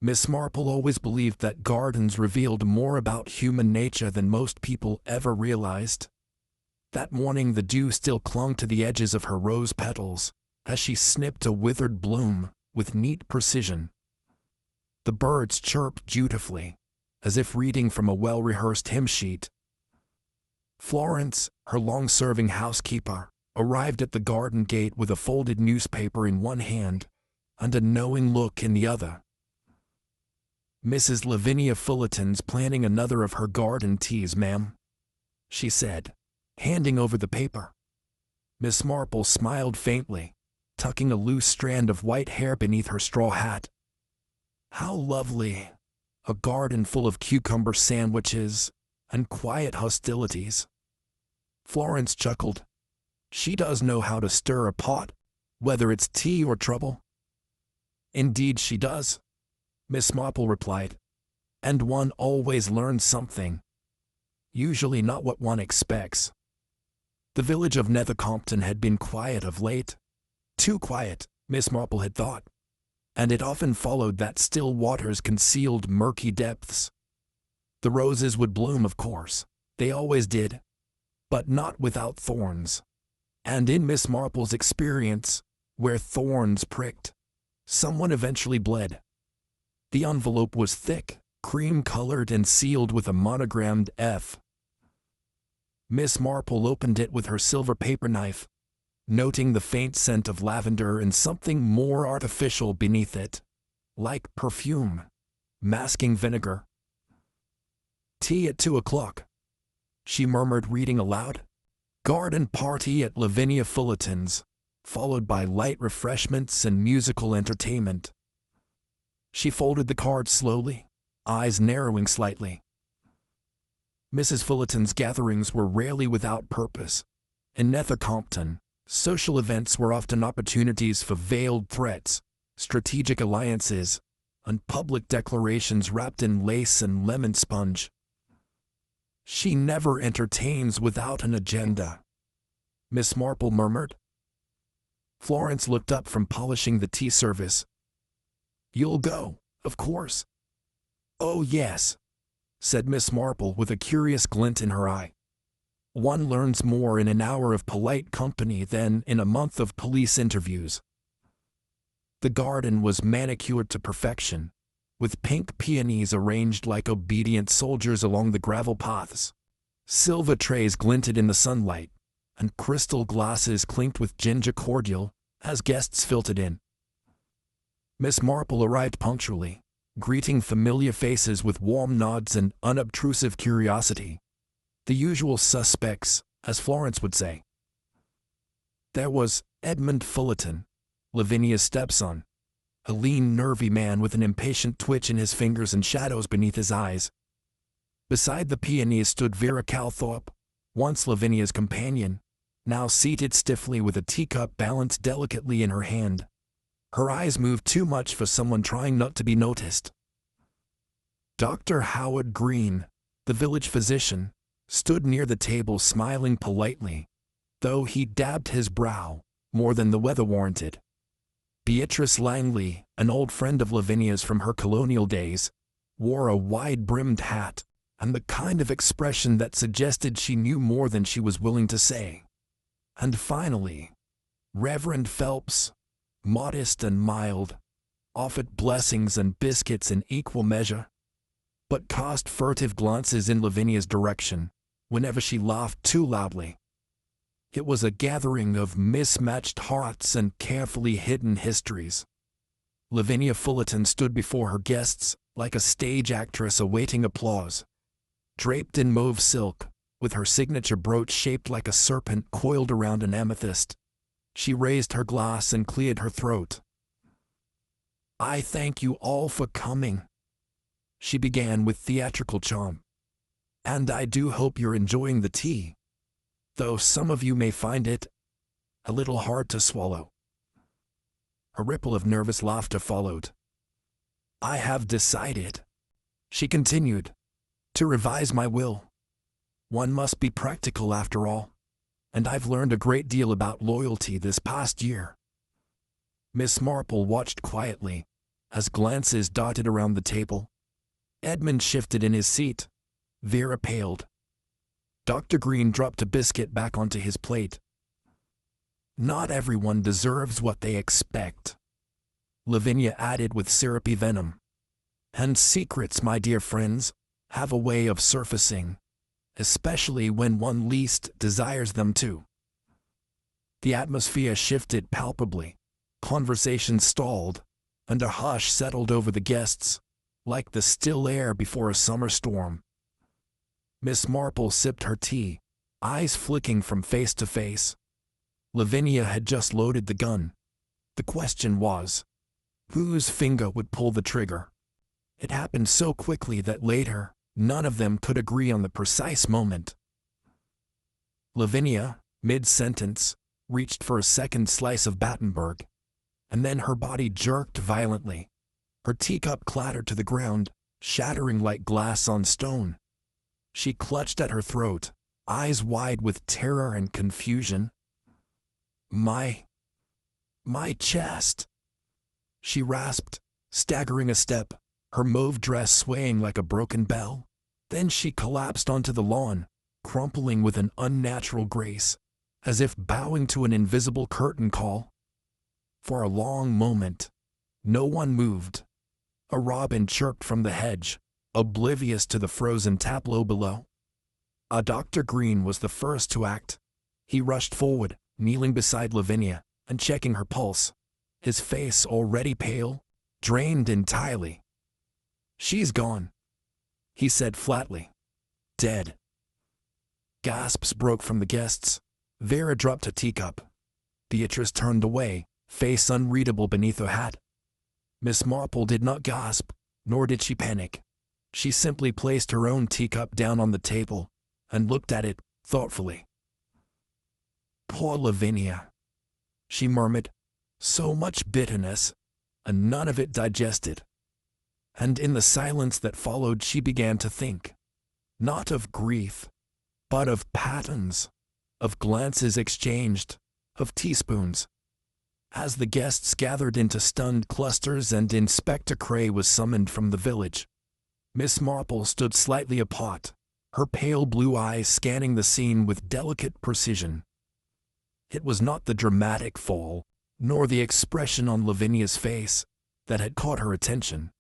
Miss Marple always believed that gardens revealed more about human nature than most people ever realized. That morning the dew still clung to the edges of her rose petals as she snipped a withered bloom with neat precision. The birds chirped dutifully, as if reading from a well-rehearsed hymn sheet. Florence, her long-serving housekeeper, arrived at the garden gate with a folded newspaper in one hand and a knowing look in the other. "Mrs. Lavinia Fullerton's planning another of her garden teas, ma'am," she said, handing over the paper. Miss Marple smiled faintly, tucking a loose strand of white hair beneath her straw hat. "How lovely! A garden full of cucumber sandwiches and quiet hostilities." Florence chuckled. "She does know how to stir a pot, whether it's tea or trouble." "Indeed she does," Miss Marple replied. "And one always learns something. Usually not what one expects." The village of Nethercompton had been quiet of late. Too quiet, Miss Marple had thought. And it often followed that still waters concealed murky depths. The roses would bloom, of course. They always did. But not without thorns. And in Miss Marple's experience, where thorns pricked, someone eventually bled. The envelope was thick, cream-colored and sealed with a monogrammed F. Miss Marple opened it with her silver paper knife, noting the faint scent of lavender and something more artificial beneath it, like perfume, masking vinegar. "Tea at 2 o'clock," she murmured, reading aloud. "Garden party at Lavinia Fullerton's, followed by light refreshments and musical entertainment." She folded the card slowly, eyes narrowing slightly. Mrs. Fullerton's gatherings were rarely without purpose. In Nethercompton, social events were often opportunities for veiled threats, strategic alliances, and public declarations wrapped in lace and lemon sponge. "She never entertains without an agenda," Miss Marple murmured. Florence looked up from polishing the tea service. "You'll go, of course." "Oh yes," said Miss Marple with a curious glint in her eye. "One learns more in an hour of polite company than in a month of police interviews." The garden was manicured to perfection, with pink peonies arranged like obedient soldiers along the gravel paths. Silver trays glinted in the sunlight, and crystal glasses clinked with ginger cordial as guests filtered in. Miss Marple arrived punctually, greeting familiar faces with warm nods and unobtrusive curiosity. The usual suspects, as Florence would say. There was Edmund Fullerton, Lavinia's stepson, a lean, nervy man with an impatient twitch in his fingers and shadows beneath his eyes. Beside the peonies stood Vera Calthorpe, once Lavinia's companion, now seated stiffly with a teacup balanced delicately in her hand. Her eyes moved too much for someone trying not to be noticed. Dr. Howard Green, the village physician, stood near the table smiling politely, though he dabbed his brow more than the weather warranted. Beatrice Langley, an old friend of Lavinia's from her colonial days, wore a wide-brimmed hat and the kind of expression that suggested she knew more than she was willing to say. And finally, Reverend Phelps, modest and mild, offered blessings and biscuits in equal measure, but cast furtive glances in Lavinia's direction whenever she laughed too loudly. It was a gathering of mismatched hearts and carefully hidden histories. Lavinia Fullerton stood before her guests like a stage actress awaiting applause. Draped in mauve silk, with her signature brooch shaped like a serpent coiled around an amethyst, she raised her glass and cleared her throat. "I thank you all for coming," she began with theatrical charm. "And I do hope you're enjoying the tea, though some of you may find it a little hard to swallow." A ripple of nervous laughter followed. "I have decided," she continued, "to revise my will. One must be practical after all, and I've learned a great deal about loyalty this past year." Miss Marple watched quietly, As glances dotted around the table, Edmund shifted in his seat. Vera paled. Dr. Green dropped a biscuit back onto his plate. Not everyone deserves what they expect, Lavinia added with syrupy venom. And secrets, my dear friends, have a way of surfacing, especially when one least desires them to. The atmosphere shifted palpably. Conversation stalled, and a hush settled over the guests, like the still air before a summer storm. Miss Marple sipped her tea, eyes flicking from face to face. Lavinia had just loaded the gun. The question was, whose finger would pull the trigger? It happened so quickly that later, none of them could agree on the precise moment. Lavinia, mid-sentence, reached for a second slice of Battenberg, and then her body jerked violently. Her teacup clattered to the ground, shattering like glass on stone. She clutched at her throat, eyes wide with terror and confusion. My chest, she rasped, staggering a step, her mauve dress swaying like a broken bell. Then she collapsed onto the lawn, crumpling with an unnatural grace, as if bowing to an invisible curtain call. For a long moment, no one moved. A robin chirped from the hedge, oblivious to the frozen tableau below. Dr. Green was the first to act. He rushed forward, kneeling beside Lavinia, and checking her pulse, his face already pale, drained entirely. "She's gone," he said flatly. "Dead." Gasps broke from the guests. Vera dropped a teacup. Beatrice turned away, face unreadable beneath her hat. Miss Marple did not gasp, nor did she panic. She simply placed her own teacup down on the table and looked at it thoughtfully. "Poor Lavinia," she murmured. "So much bitterness, and none of it digested." And in the silence that followed, she began to think, not of grief, but of patterns, of glances exchanged, of teaspoons. As the guests gathered into stunned clusters and Inspector Cray was summoned from the village, Miss Marple stood slightly apart, her pale blue eyes scanning the scene with delicate precision. It was not the dramatic fall, nor the expression on Lavinia's face, that had caught her attention,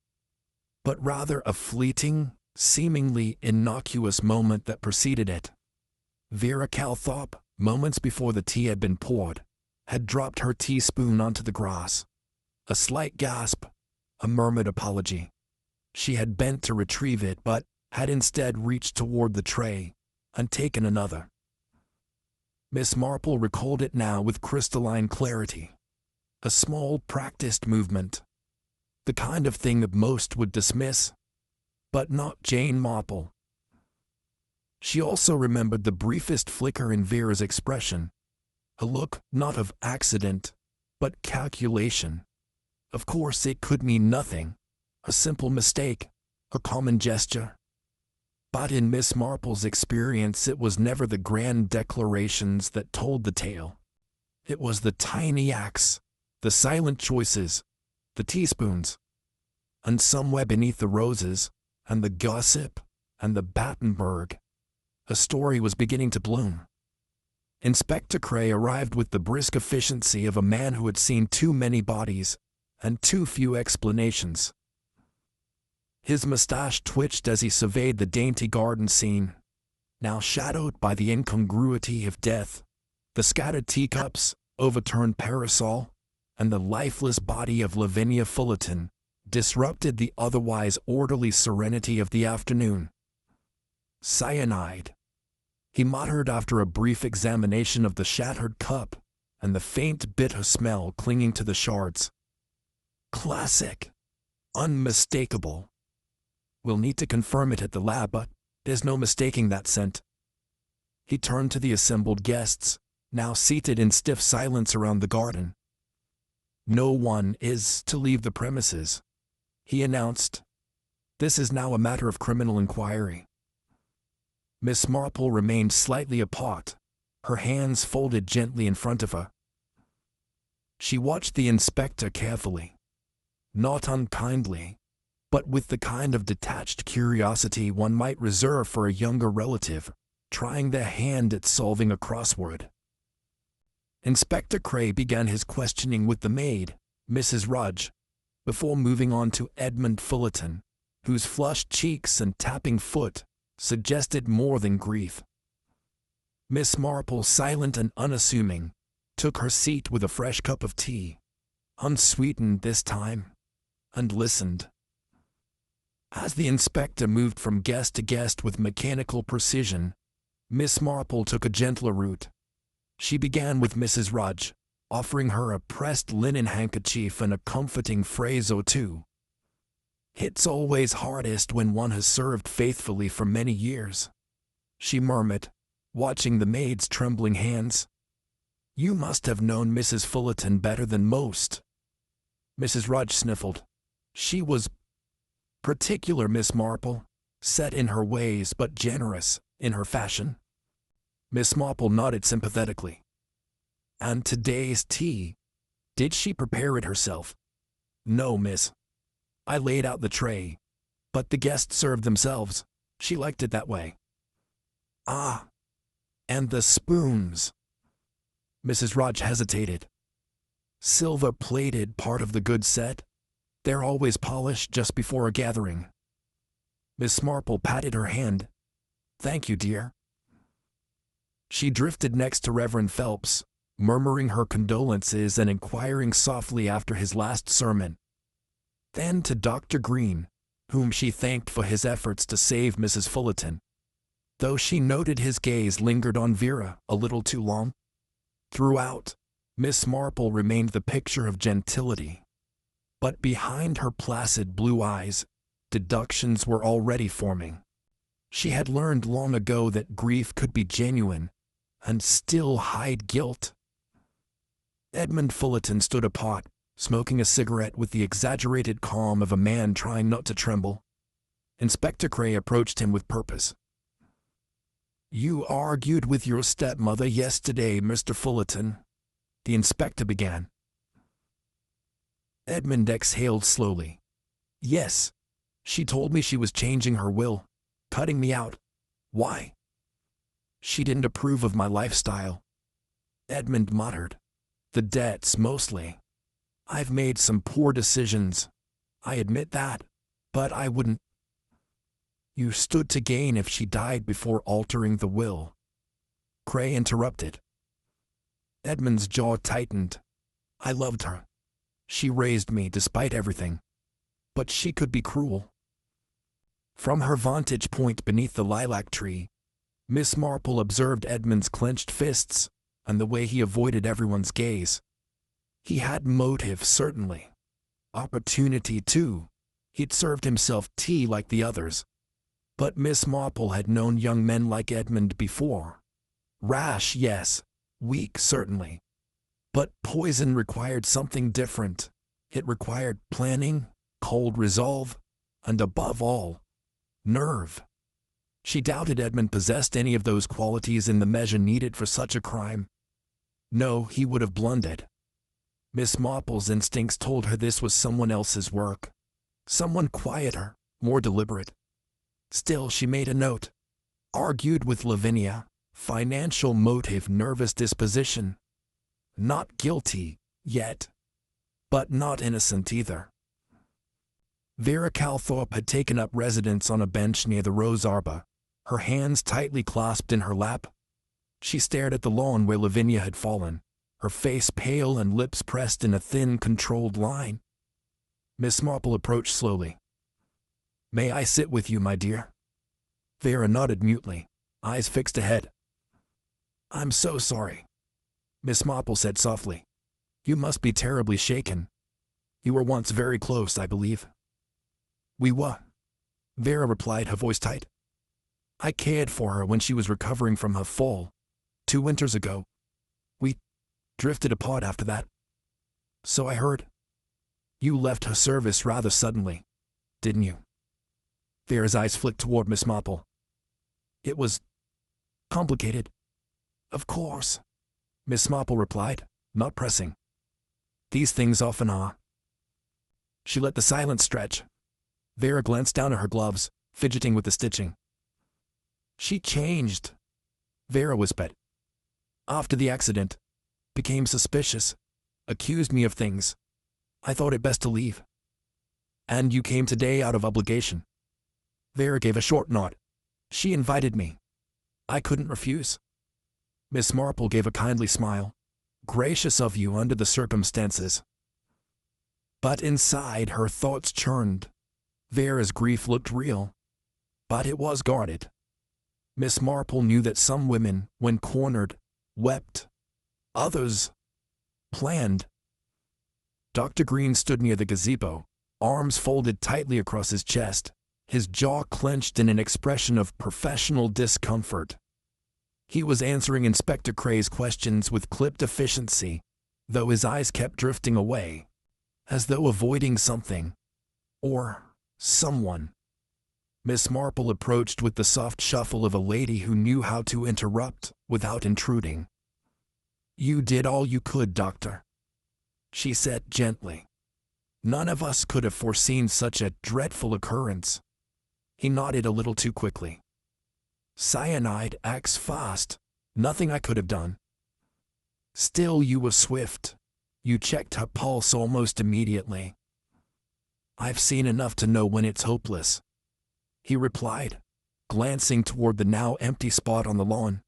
but rather a fleeting, seemingly innocuous moment that preceded it. Vera Calthorpe, moments before the tea had been poured, had dropped her teaspoon onto the grass. A slight gasp, a murmured apology. She had bent to retrieve it, but had instead reached toward the tray and taken another. Miss Marple recalled it now with crystalline clarity. A small, practiced movement. The kind of thing that most would dismiss, but not Jane Marple. She also remembered the briefest flicker in Vera's expression, a look not of accident, but calculation. Of course, it could mean nothing, a simple mistake, a common gesture. But in Miss Marple's experience, it was never the grand declarations that told the tale. It was the tiny acts, the silent choices, the teaspoons. And somewhere beneath the roses, and the gossip, and the Battenberg, a story was beginning to bloom. Inspector Cray arrived with the brisk efficiency of a man who had seen too many bodies, and too few explanations. His mustache twitched as he surveyed the dainty garden scene, now shadowed by the incongruity of death, the scattered teacups, overturned parasol, and the lifeless body of Lavinia Fullerton disrupted the otherwise orderly serenity of the afternoon. "Cyanide," he muttered after a brief examination of the shattered cup and the faint bitter smell clinging to the shards. "Classic. Unmistakable. We'll need to confirm it at the lab, but there's no mistaking that scent." He turned to the assembled guests, now seated in stiff silence around the garden. "No one is to leave the premises," he announced. "This is now a matter of criminal inquiry." Miss Marple remained slightly apart, her hands folded gently in front of her. She watched the inspector carefully. not unkindly, but with the kind of detached curiosity one might reserve for a younger relative trying their hand at solving a crossword. Inspector Cray began his questioning with the maid, Mrs. Rudge, before moving on to Edmund Fullerton, whose flushed cheeks and tapping foot suggested more than grief. Miss Marple, silent and unassuming, took her seat with a fresh cup of tea, unsweetened this time, and listened. As the inspector moved from guest to guest with mechanical precision, Miss Marple took a gentler route. She began with Mrs. Rudge, offering her a pressed linen handkerchief and a comforting phrase or two. "It's always hardest when one has served faithfully for many years," she murmured, watching the maid's trembling hands. "You must have known Mrs. Fullerton better than most." Mrs. Rudge sniffled. She was particular, Miss Marple, set in her ways but generous in her fashion. Miss Marple nodded sympathetically. "And today's tea, did she prepare it herself?" "No, miss. I laid out the tray, but the guests served themselves. She liked it that way." "Ah, and the spoons?" Mrs. Rudge hesitated. "Silver-plated, part of the good set. They're always polished just before a gathering." Miss Marple patted her hand. "Thank you, dear." She drifted next to Reverend Phelps, murmuring her condolences and inquiring softly after his last sermon. Then to Dr. Green, whom she thanked for his efforts to save Mrs. Fullerton, though she noted his gaze lingered on Vera a little too long. Throughout, Miss Marple remained the picture of gentility. But behind her placid blue eyes, deductions were already forming. She had learned long ago that grief could be genuine and still hide guilt. Edmund Fullerton stood apart, smoking a cigarette with the exaggerated calm of a man trying not to tremble. Inspector Cray approached him with purpose. "You argued with your stepmother yesterday, Mr. Fullerton," the inspector began. Edmund exhaled slowly. "Yes. She told me she was changing her will, cutting me out. Why?" "She didn't approve of my lifestyle," Edmund muttered. "The debts, mostly. I've made some poor decisions. I admit that, but I wouldn't." "You stood to gain if she died before altering the will," Cray interrupted. Edmund's jaw tightened. "I loved her. She raised me despite everything. But she could be cruel." From her vantage point beneath the lilac tree, Miss Marple observed Edmund's clenched fists and the way he avoided everyone's gaze. He had motive, certainly. Opportunity, too. He'd served himself tea like the others. But Miss Marple had known young men like Edmund before. Rash, yes. Weak, certainly. But poison required something different. It required planning, cold resolve, and above all, nerve. She doubted Edmund possessed any of those qualities in the measure needed for such a crime. No, he would have blundered. Miss Marple's instincts told her this was someone else's work. Someone quieter, more deliberate. Still, she made a note. Argued with Lavinia. Financial motive, nervous disposition. Not guilty, yet. But not innocent either. Vera Calthorpe had taken up residence on a bench near the rose arbor, her hands tightly clasped in her lap. She stared at the lawn where Lavinia had fallen, her face pale and lips pressed in a thin, controlled line. Miss Marple approached slowly. "May I sit with you, my dear?" Vera nodded mutely, eyes fixed ahead. "I'm so sorry," Miss Marple said softly. "You must be terribly shaken. You were once very close, I believe." "We were," Vera replied, her voice tight. "I cared for her when she was recovering from her fall, 2 winters ago. We drifted apart after that. So I heard. You left her service rather suddenly, didn't you?" Vera's eyes flicked toward Miss Marple. "It was complicated." "Of course," Miss Marple replied, not pressing. "These things often are." She let the silence stretch. Vera glanced down at her gloves, fidgeting with the stitching. She changed, Vera whispered. After the accident. Became suspicious. Accused me of things. I thought it best to leave. And you came today out of obligation. Vera gave a short nod. She invited me. I couldn't refuse. Miss Marple gave a kindly smile. Gracious of you under the circumstances. But inside her thoughts churned. Vera's grief looked real. But it was guarded. Miss Marple knew that some women, when cornered, wept. Others planned. Dr. Green stood near the gazebo, arms folded tightly across his chest, his jaw clenched in an expression of professional discomfort. He was answering Inspector Cray's questions with clipped efficiency, though his eyes kept drifting away, as though avoiding something. Or someone. Miss Marple approached with the soft shuffle of a lady who knew how to interrupt without intruding. You did all you could, Doctor, she said gently. None of us could have foreseen such a dreadful occurrence. He nodded a little too quickly. Cyanide acts fast. Nothing I could have done. Still, you were swift. You checked her pulse almost immediately. I've seen enough to know when it's hopeless, he replied, glancing toward the now empty spot on the lawn.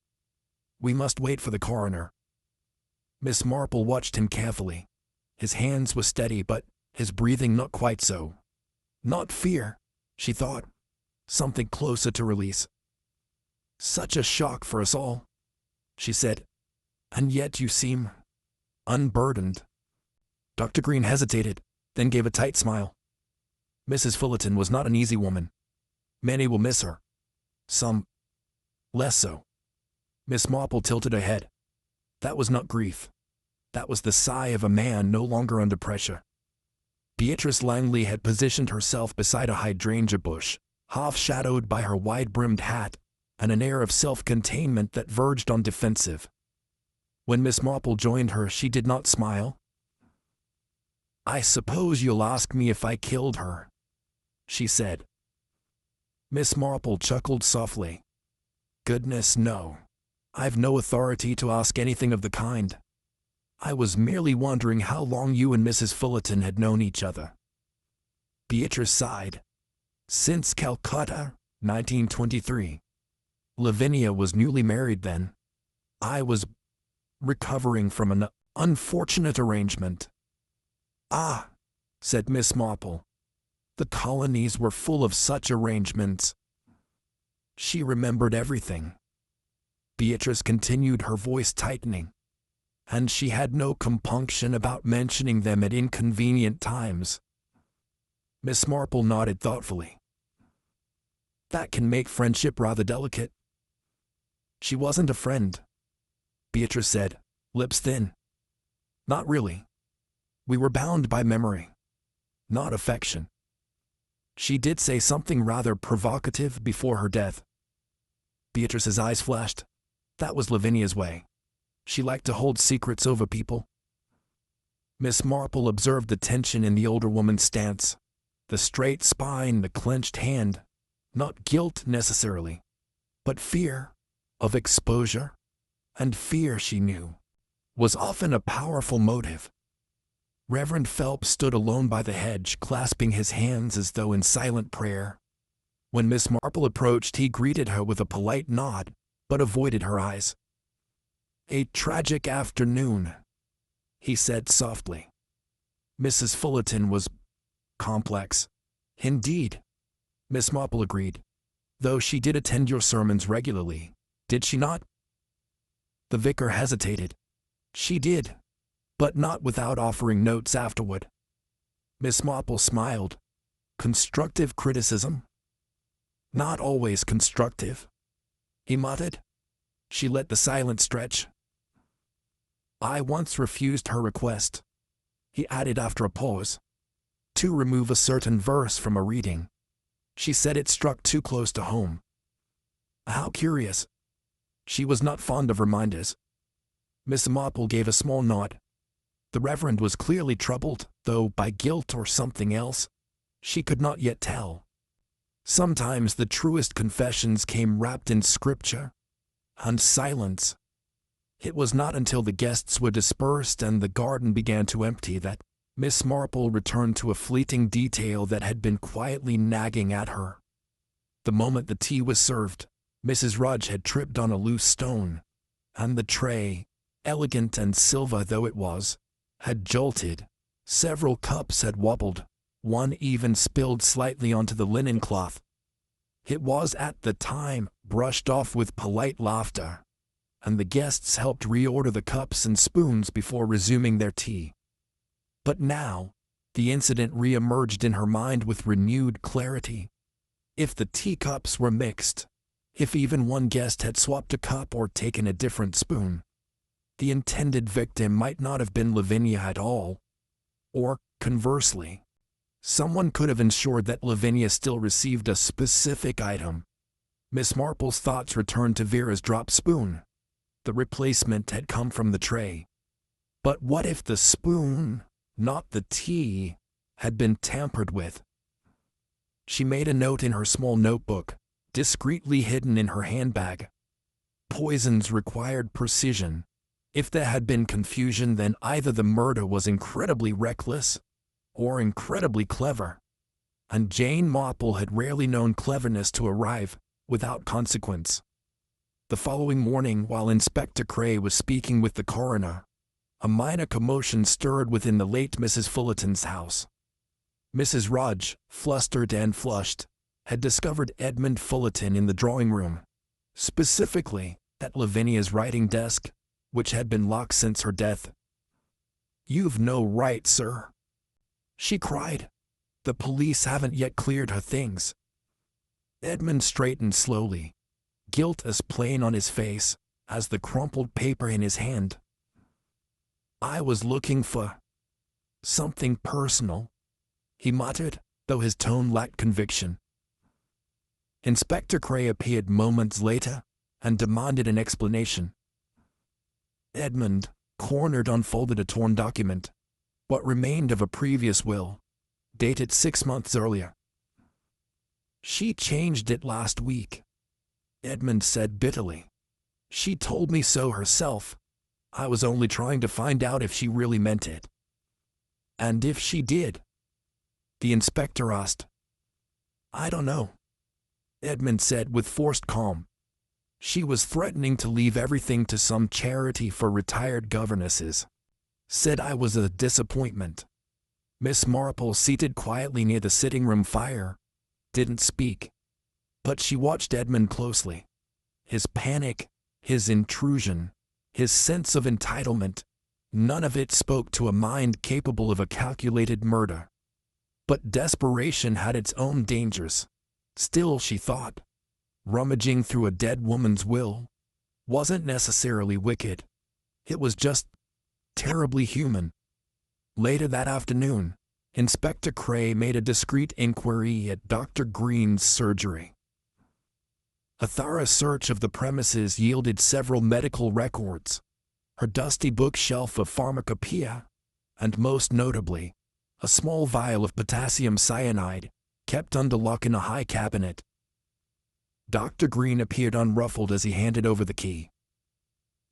We must wait for the coroner. Miss Marple watched him carefully. His hands were steady, but his breathing not quite so. Not fear, she thought. Something closer to release. Such a shock for us all, she said. And yet you seem unburdened. Dr. Green hesitated, then gave a tight smile. Mrs. Fullerton was not an easy woman. Many will miss her. Some less so. Miss Marple tilted her head. That was not grief. That was the sigh of a man no longer under pressure. Beatrice Langley had positioned herself beside a hydrangea bush, half-shadowed by her wide-brimmed hat, and an air of self-containment that verged on defensive. When Miss Marple joined her, she did not smile. I suppose you'll ask me if I killed her, she said. Miss Marple chuckled softly. Goodness, no. I've no authority to ask anything of the kind. I was merely wondering how long you and Mrs. Fullerton had known each other. Beatrice sighed. Since Calcutta, 1923. Lavinia was newly married then. I was recovering from an unfortunate arrangement. Ah, said Miss Marple. The colonies were full of such arrangements. She remembered everything. Beatrice continued, her voice tightening. And she had no compunction about mentioning them at inconvenient times. Miss Marple nodded thoughtfully. That can make friendship rather delicate. She wasn't a friend, Beatrice said, lips thin. Not really. We were bound by memory, not affection. She did say something rather provocative before her death. Beatrice's eyes flashed. That was Lavinia's way. She liked to hold secrets over people. Miss Marple observed the tension in the older woman's stance, the straight spine, the clenched hand. Not guilt necessarily, but fear of exposure. And fear, she knew, was often a powerful motive. Reverend Phelps stood alone by the hedge, clasping his hands as though in silent prayer. When Miss Marple approached, he greeted her with a polite nod, but avoided her eyes. A tragic afternoon, he said softly. Mrs. Fullerton was complex. Indeed, Miss Marple agreed. Though she did attend your sermons regularly, did she not? The vicar hesitated. She did, but not without offering notes afterward. Miss Marple smiled. Constructive criticism? Not always constructive, he muttered. She let the silence stretch. I once refused her request, he added after a pause, to remove a certain verse from a reading. She said it struck too close to home. How curious. She was not fond of reminders. Miss Marple gave a small nod. The Reverend was clearly troubled. though by guilt or something else, she could not yet tell. Sometimes the truest confessions came wrapped in scripture and silence. It was not until the guests were dispersed and the garden began to empty that Miss Marple returned to a fleeting detail that had been quietly nagging at her. The moment the tea was served, Mrs. Rudge had tripped on a loose stone, and the tray, elegant and silver though it was, had jolted. Several cups had wobbled, one even spilled slightly onto the linen cloth. It was at the time brushed off with polite laughter, and the guests helped reorder the cups and spoons before resuming their tea. But now, the incident re-emerged in her mind with renewed clarity. If the teacups were mixed, if even one guest had swapped a cup or taken a different spoon, the intended victim might not have been Lavinia at all. Or, conversely, someone could have ensured that Lavinia still received a specific item. Miss Marple's thoughts returned to Vera's drop spoon. The replacement had come from the tray. But what if the spoon, not the tea, had been tampered with? She made a note in her small notebook, discreetly hidden in her handbag. Poisons required precision. If there had been confusion, then either the murder was incredibly reckless or incredibly clever. And Jane Marple had rarely known cleverness to arrive without consequence. The following morning, while Inspector Cray was speaking with the coroner, a minor commotion stirred within the late Mrs. Fullerton's house. Mrs. Rudge, flustered and flushed, had discovered Edmund Fullerton in the drawing room, specifically at Lavinia's writing desk, which had been locked since her death. "You've no right, sir," she cried. "The police haven't yet cleared her things." Edmund straightened slowly, guilt as plain on his face as the crumpled paper in his hand. "I was looking for something personal," he muttered, though his tone lacked conviction. Inspector Cray appeared moments later and demanded an explanation. Edmund, cornered, unfolded a torn document, what remained of a previous will, dated 6 months earlier. "She changed it last week," Edmund said bitterly. "She told me so herself. I was only trying to find out if she really meant it." "And if she did?" the inspector asked. "I don't know," Edmund said with forced calm. "She was threatening to leave everything to some charity for retired governesses. Said I was a disappointment." Miss Marple, seated quietly near the sitting room fire, didn't speak, but she watched Edmund closely. His panic, his intrusion, his sense of entitlement, none of it spoke to a mind capable of a calculated murder. But desperation had its own dangers. Still, she thought, rummaging through a dead woman's will wasn't necessarily wicked. It was just terribly human. Later that afternoon, Inspector Cray made a discreet inquiry at Dr. Green's surgery. A thorough search of the premises yielded several medical records, her dusty bookshelf of pharmacopoeia, and most notably, a small vial of potassium cyanide, kept under lock in a high cabinet. Dr. Green appeared unruffled as he handed over the key.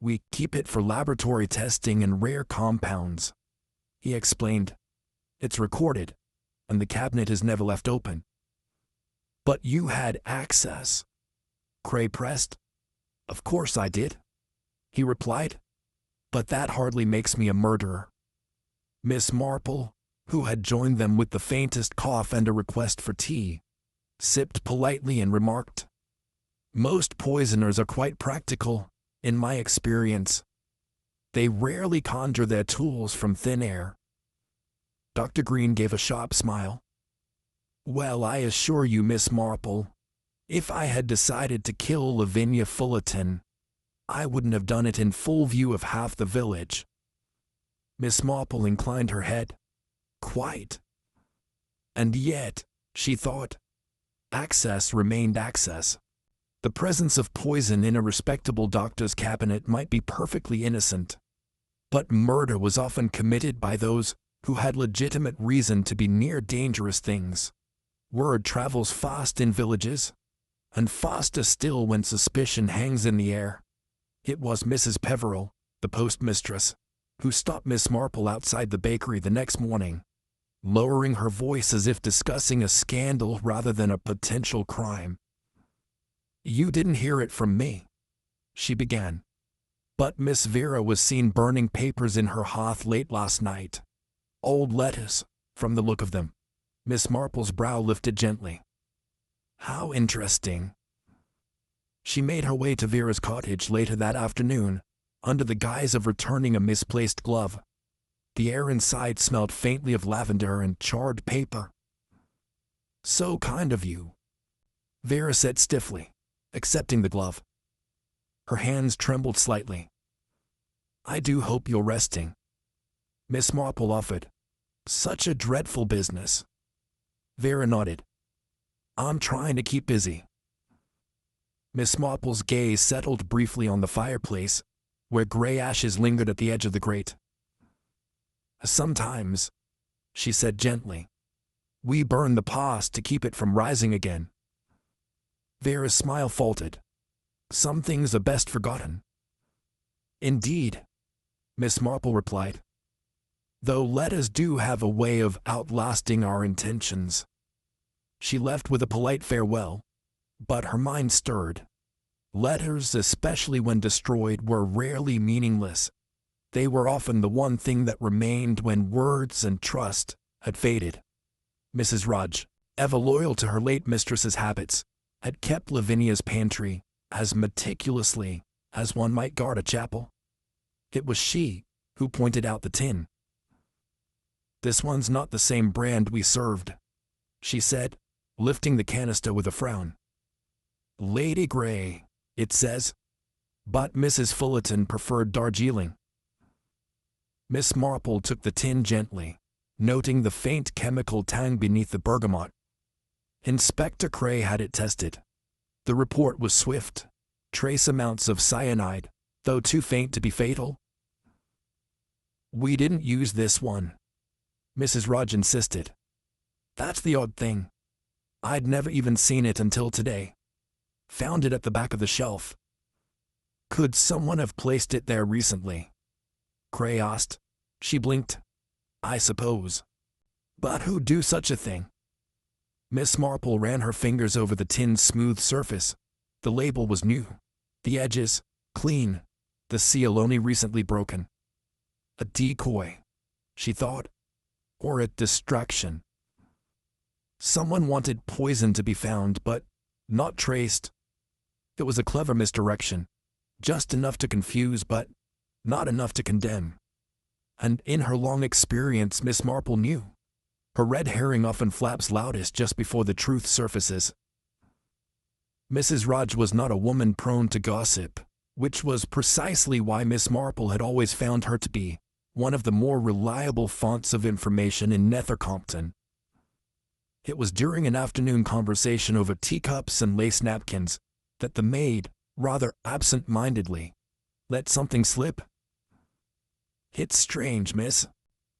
"We keep it for laboratory testing and rare compounds," he explained. "It's recorded, and the cabinet is never left open." "But you had access," Cray pressed. "Of course I did," he replied. "But that hardly makes me a murderer." Miss Marple, who had joined them with the faintest cough and a request for tea, sipped politely and remarked, "Most poisoners are quite practical, in my experience. They rarely conjure their tools from thin air." Dr. Green gave a sharp smile. "Well, I assure you, Miss Marple, if I had decided to kill Lavinia Fullerton, I wouldn't have done it in full view of half the village." Miss Marple inclined her head. "Quite. And yet," she thought, access remained access. The presence of poison in a respectable doctor's cabinet might be perfectly innocent, but murder was often committed by those who had legitimate reason to be near dangerous things. Word travels fast in villages, and faster still when suspicion hangs in the air. It was Mrs. Peveril, the postmistress, who stopped Miss Marple outside the bakery the next morning, lowering her voice as if discussing a scandal rather than a potential crime. "You didn't hear it from me," she began, "but Miss Vera was seen burning papers in her hearth late last night. Old letters, from the look of them." Miss Marple's brow lifted gently. "How interesting." She made her way to Vera's cottage later that afternoon, under the guise of returning a misplaced glove. The air inside smelled faintly of lavender and charred paper. "So kind of you," Vera said stiffly, accepting the glove. Her hands trembled slightly. "I do hope you're resting," Miss Marple offered. "Such a dreadful business." Vera nodded. "I'm trying to keep busy." Miss Marple's gaze settled briefly on the fireplace, where gray ashes lingered at the edge of the grate. "Sometimes," she said gently, "we burn the past to keep it from rising again." Vera's smile faltered. "Some things are best forgotten." "Indeed," Miss Marple replied, "though letters do have a way of outlasting our intentions." She left with a polite farewell, but her mind stirred. Letters, especially when destroyed, were rarely meaningless. They were often the one thing that remained when words and trust had faded. Mrs. Rudge, ever loyal to her late mistress's habits, had kept Lavinia's pantry as meticulously as one might guard a chapel. It was she who pointed out the tin. "This one's not the same brand we served," she said, lifting the canister with a frown. "Lady Grey, it says, but Mrs. Fullerton preferred Darjeeling." Miss Marple took the tin gently, noting the faint chemical tang beneath the bergamot. Inspector Cray had it tested. The report was swift. Trace amounts of cyanide, though too faint to be fatal. "We didn't use this one," Mrs. Rudge insisted. "That's the odd thing. I'd never even seen it until today. Found it at the back of the shelf." "Could someone have placed it there recently?" Cray asked. She blinked. "I suppose. But who'd do such a thing?" Miss Marple ran her fingers over the tin's smooth surface. The label was new. The edges, clean. The seal only recently broken. A decoy, she thought. Or a distraction. Someone wanted poison to be found, but not traced. It was a clever misdirection. Just enough to confuse, but not enough to condemn. And in her long experience, Miss Marple knew. Her red herring often flaps loudest just before the truth surfaces. Mrs. Rudge was not a woman prone to gossip, which was precisely why Miss Marple had always found her to be one of the more reliable fonts of information in Nethercompton. It was during an afternoon conversation over teacups and lace napkins that the maid, rather absent-mindedly, let something slip. "It's strange, miss,"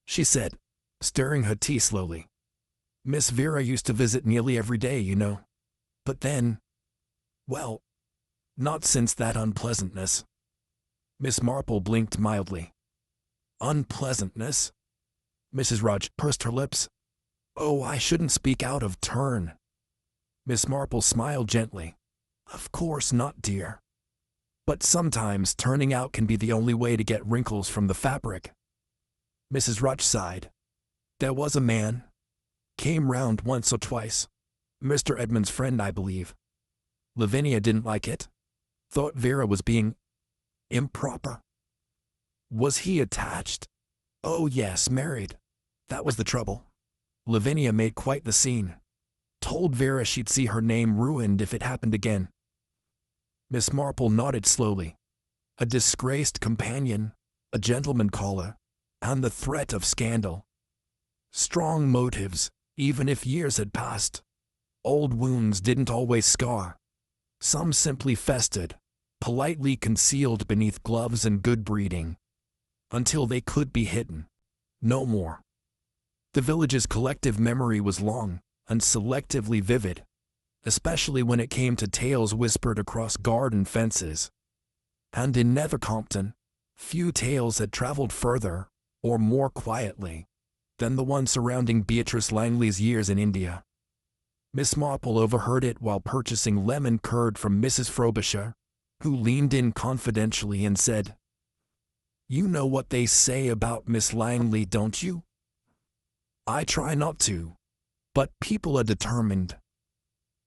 she said, stirring her tea slowly. "Miss Vera used to visit nearly every day, you know. But then, well, not since that unpleasantness." Miss Marple blinked mildly. "Unpleasantness?" Mrs. Rudge pursed her lips. "Oh, I shouldn't speak out of turn." Miss Marple smiled gently. "Of course not, dear. But sometimes turning out can be the only way to get wrinkles from the fabric." Mrs. Rudge sighed. "There was a man. Came round once or twice. Mr. Edmund's friend, I believe. Lavinia didn't like it. Thought Vera was being improper." "Was he attached?" "Oh yes, married. That was the trouble. Lavinia made quite the scene. Told Vera she'd see her name ruined if it happened again." Miss Marple nodded slowly. A disgraced companion, a gentleman caller, and the threat of scandal. Strong motives, even if years had passed. Old wounds didn't always scar. Some simply festered, politely concealed beneath gloves and good breeding, until they could be hidden. No more. The village's collective memory was long and selectively vivid, especially when it came to tales whispered across garden fences. And in Nethercompton, few tales had traveled further, or more quietly, than the one surrounding Beatrice Langley's years in India. Miss Marple overheard it while purchasing lemon curd from Mrs. Frobisher, who leaned in confidentially and said, "You know what they say about Miss Langley, don't you?" "I try not to, but people are determined,"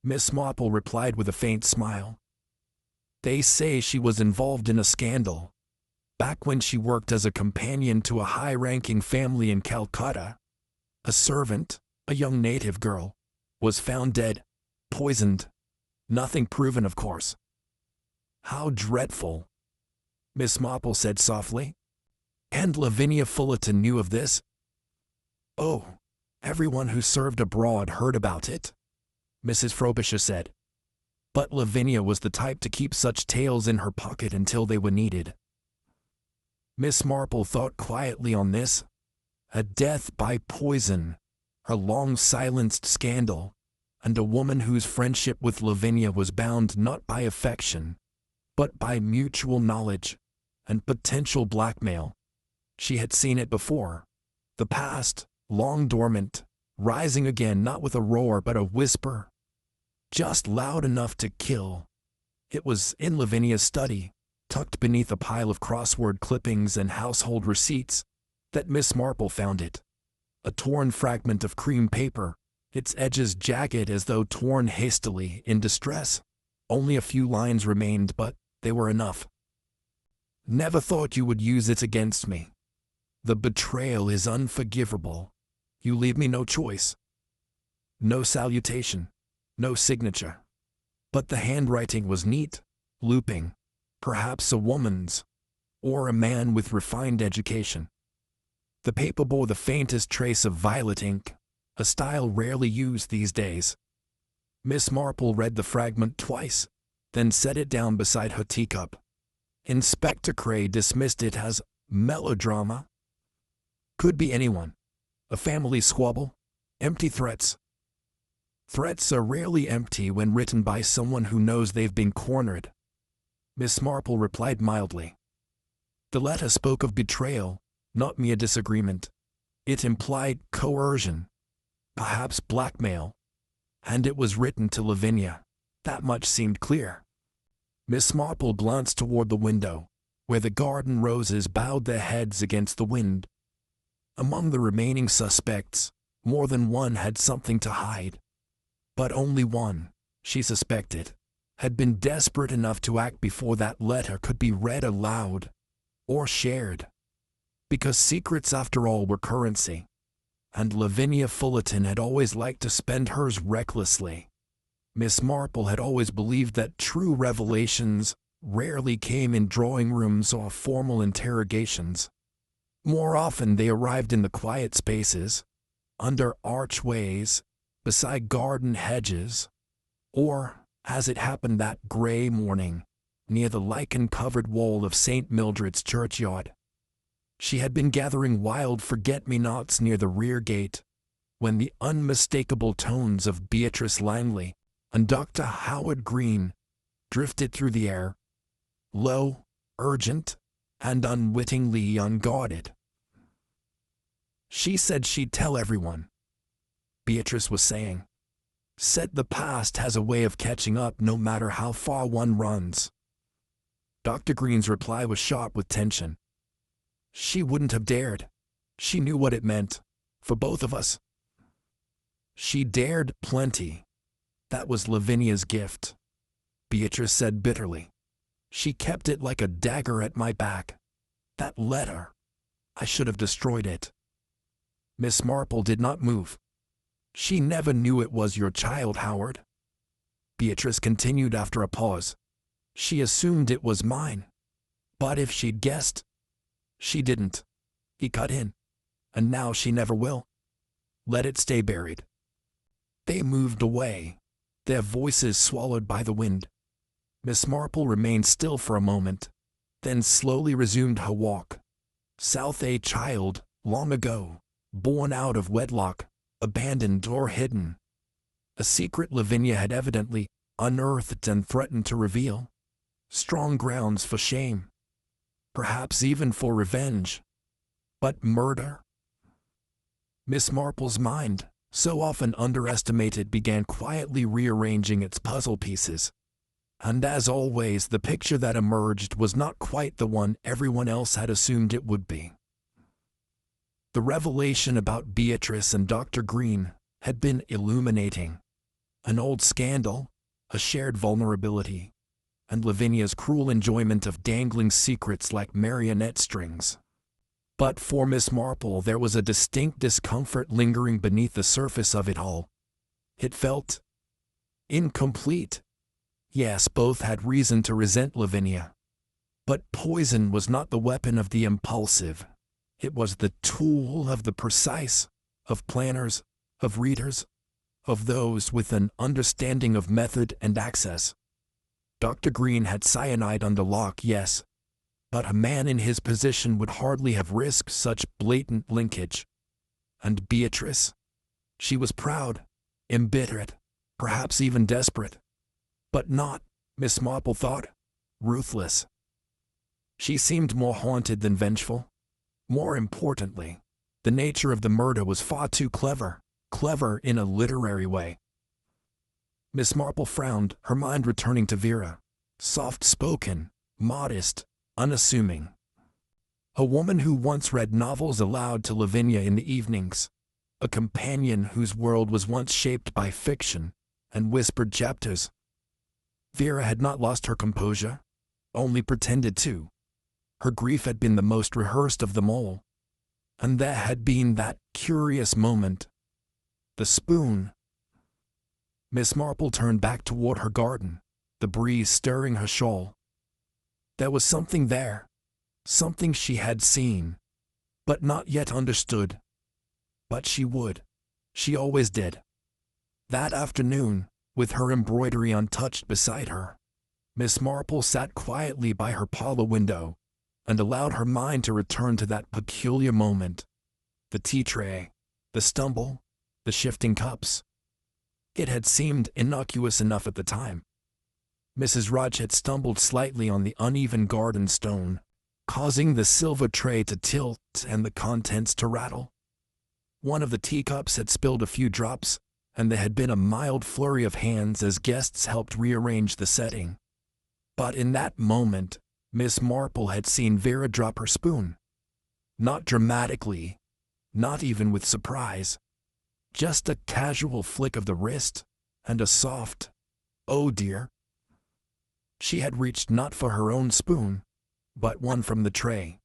Miss Marple replied with a faint smile. "They say she was involved in a scandal. Back when she worked as a companion to a high-ranking family in Calcutta, a servant, a young native girl, was found dead, poisoned. Nothing proven, of course." "How dreadful," Miss Marple said softly. "And Lavinia Fullerton knew of this?" "Oh, everyone who served abroad heard about it," Mrs. Frobisher said. "But Lavinia was the type to keep such tales in her pocket until they were needed." Miss Marple thought quietly on this. A death by poison, her long-silenced scandal, and a woman whose friendship with Lavinia was bound not by affection, but by mutual knowledge and potential blackmail. She had seen it before. The past, long dormant, rising again not with a roar but a whisper, just loud enough to kill. It was in Lavinia's study, tucked beneath a pile of crossword clippings and household receipts, that Miss Marple found it. A torn fragment of cream paper, its edges jagged as though torn hastily in distress. Only a few lines remained, but they were enough. "Never thought you would use it against me. The betrayal is unforgivable. You leave me no choice." No salutation, no signature. But the handwriting was neat, looping, perhaps a woman's, or a man with refined education. The paper bore the faintest trace of violet ink, a style rarely used these days. Miss Marple read the fragment twice, then set it down beside her teacup. Inspector Cray dismissed it as melodrama. Could be anyone. A family squabble, empty threats. Threats are rarely empty when written by someone who knows they've been cornered. Miss Marple replied mildly. The letter spoke of betrayal, not mere disagreement. It implied coercion, perhaps blackmail, and it was written to Lavinia. That much seemed clear. Miss Marple glanced toward the window, where the garden roses bowed their heads against the wind. Among the remaining suspects, more than one had something to hide. But only one, she suspected, had been desperate enough to act before that letter could be read aloud or shared. Because secrets, after all, were currency, and Lavinia Fullerton had always liked to spend hers recklessly. Miss Marple had always believed that true revelations rarely came in drawing rooms or formal interrogations. More often they arrived in the quiet spaces, under archways, beside garden hedges, or, as it happened that gray morning, near the lichen-covered wall of St. Mildred's churchyard. She had been gathering wild forget-me-nots near the rear gate, when the unmistakable tones of Beatrice Langley and Dr. Howard Green drifted through the air, low, urgent, and unwittingly unguarded. "She said she'd tell everyone," Beatrice was saying. "Said the past has a way of catching up no matter how far one runs." Dr. Green's reply was sharp with tension. "She wouldn't have dared. She knew what it meant, for both of us." "She dared plenty. That was Lavinia's gift," Beatrice said bitterly. "She kept it like a dagger at my back. That letter. I should have destroyed it." Miss Marple did not move. "She never knew it was your child, Howard," Beatrice continued after a pause. "She assumed it was mine. But if she'd guessed—" "She didn't," he cut in. "And now she never will. Let it stay buried." They moved away, their voices swallowed by the wind. Miss Marple remained still for a moment, then slowly resumed her walk. "South a child, long ago, born out of wedlock, abandoned or hidden. A secret Lavinia had evidently unearthed and threatened to reveal. Strong grounds for shame. Perhaps even for revenge. But murder? Miss Marple's mind, so often underestimated, began quietly rearranging its puzzle pieces. And as always, the picture that emerged was not quite the one everyone else had assumed it would be. The revelation about Beatrice and Dr. Green had been illuminating. An old scandal, a shared vulnerability, and Lavinia's cruel enjoyment of dangling secrets like marionette strings. But for Miss Marple there was a distinct discomfort lingering beneath the surface of it all. It felt incomplete. Yes, both had reason to resent Lavinia. But poison was not the weapon of the impulsive. It was the tool of the precise, of planners, of readers, of those with an understanding of method and access. Dr. Green had cyanide under lock, yes, but a man in his position would hardly have risked such blatant linkage. And Beatrice? She was proud, embittered, perhaps even desperate. But not, Miss Marple thought, ruthless. She seemed more haunted than vengeful. More importantly, the nature of the murder was far too clever in a literary way. Miss Marple frowned, her mind returning to Vera, soft-spoken, modest, unassuming. A woman who once read novels aloud to Lavinia in the evenings, a companion whose world was once shaped by fiction and whispered chapters. Vera had not lost her composure, only pretended to. Her grief had been the most rehearsed of them all. And there had been that curious moment. The spoon. Miss Marple turned back toward her garden, the breeze stirring her shawl. There was something there, something she had seen, but not yet understood. But she would. She always did. That afternoon, with her embroidery untouched beside her, Miss Marple sat quietly by her parlor window and allowed her mind to return to that peculiar moment. The tea tray, the stumble, the shifting cups. It had seemed innocuous enough at the time. Mrs. Rudge had stumbled slightly on the uneven garden stone, causing the silver tray to tilt and the contents to rattle. One of the teacups had spilled a few drops, and there had been a mild flurry of hands as guests helped rearrange the setting. But in that moment, Miss Marple had seen Vera drop her spoon. Not dramatically, not even with surprise. Just a casual flick of the wrist, and a soft, "Oh dear." She had reached not for her own spoon, but one from the tray.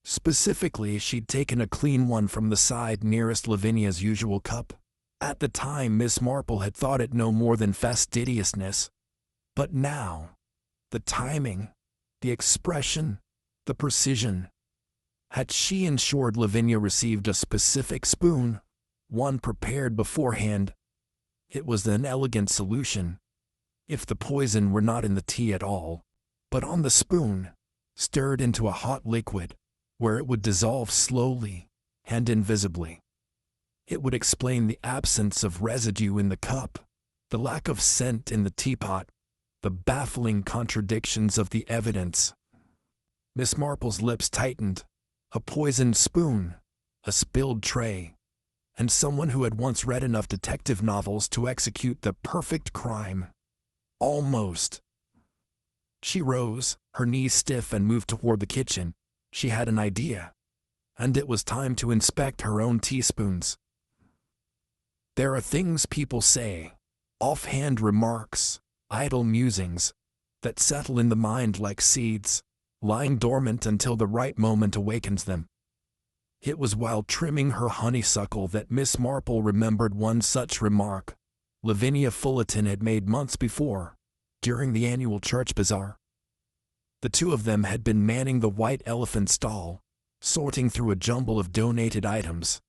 Specifically, she'd taken a clean one from the side nearest Lavinia's usual cup. At the time, Miss Marple had thought it no more than fastidiousness. But now, the timing, the expression, the precision. Had she ensured Lavinia received a specific spoon, one prepared beforehand? It was an elegant solution. If the poison were not in the tea at all, but on the spoon, stirred into a hot liquid, where it would dissolve slowly and invisibly. It would explain the absence of residue in the cup, the lack of scent in the teapot, the baffling contradictions of the evidence. Miss Marple's lips tightened. A poisoned spoon, a spilled tray, and someone who had once read enough detective novels to execute the perfect crime. Almost. She rose, her knees stiff, and moved toward the kitchen. She had an idea, and it was time to inspect her own teaspoons. There are things people say, offhand remarks, idle musings, that settle in the mind like seeds, lying dormant until the right moment awakens them. It was while trimming her honeysuckle that Miss Marple remembered one such remark Lavinia Fullerton had made months before, during the annual church bazaar. The two of them had been manning the white elephant stall, sorting through a jumble of donated items.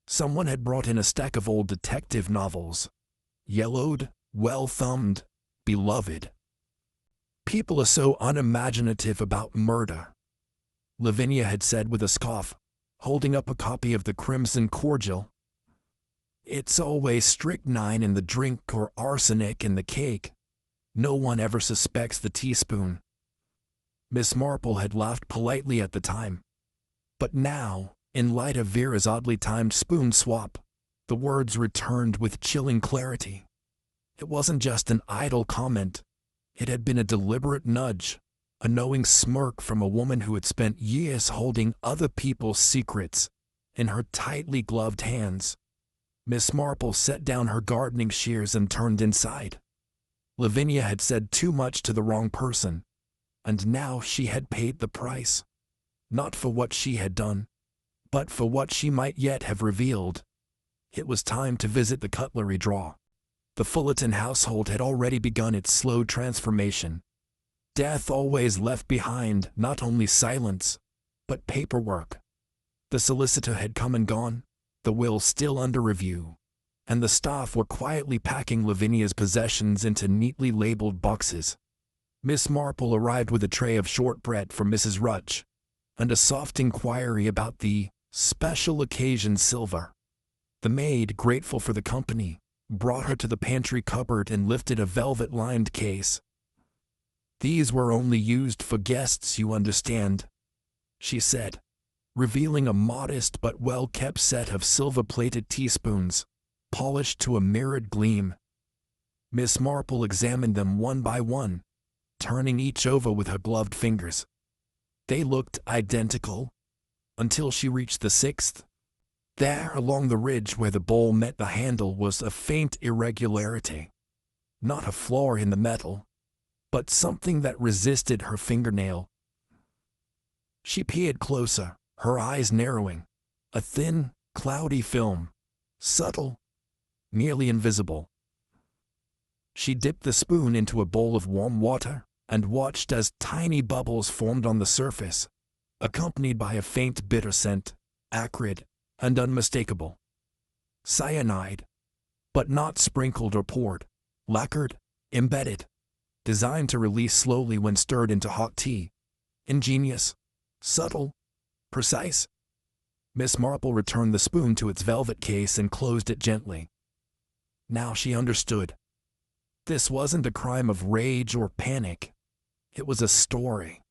Someone had brought in a stack of old detective novels, yellowed, well-thumbed, beloved. People are so unimaginative about murder, Lavinia had said with a scoff, holding up a copy of the crimson cordial. "It's always strychnine in the drink or arsenic in the cake. No one ever suspects the teaspoon." Miss Marple had laughed politely at the time. But now, in light of Vera's oddly timed spoon swap, the words returned with chilling clarity. It wasn't just an idle comment. It had been a deliberate nudge, a knowing smirk from a woman who had spent years holding other people's secrets in her tightly gloved hands. Miss Marple set down her gardening shears and turned inside. Lavinia had said too much to the wrong person, and now she had paid the price. Not for what she had done, but for what she might yet have revealed. It was time to visit the cutlery drawer. The Fullerton household had already begun its slow transformation. Death always left behind not only silence, but paperwork. The solicitor had come and gone, the will still under review, and the staff were quietly packing Lavinia's possessions into neatly labeled boxes. Miss Marple arrived with a tray of shortbread for Mrs. Rudge, and a soft inquiry about the special occasion silver. The maid, grateful for the company, brought her to the pantry cupboard and lifted a velvet-lined case. "These were only used for guests, you understand," she said, revealing a modest but well-kept set of silver-plated teaspoons, polished to a mirrored gleam. Miss Marple examined them one by one, turning each over with her gloved fingers. They looked identical, until she reached the sixth. There, along the ridge where the bowl met the handle, was a faint irregularity. Not a flaw in the metal, but something that resisted her fingernail. She peered closer, her eyes narrowing. A thin, cloudy film, subtle, nearly invisible. She dipped the spoon into a bowl of warm water and watched as tiny bubbles formed on the surface, accompanied by a faint bitter scent, acrid and unmistakable. Cyanide, but not sprinkled or poured, lacquered, embedded, designed to release slowly when stirred into hot tea. Ingenious, subtle, precise. Miss Marple returned the spoon to its velvet case and closed it gently. Now she understood. This wasn't a crime of rage or panic. It was a story.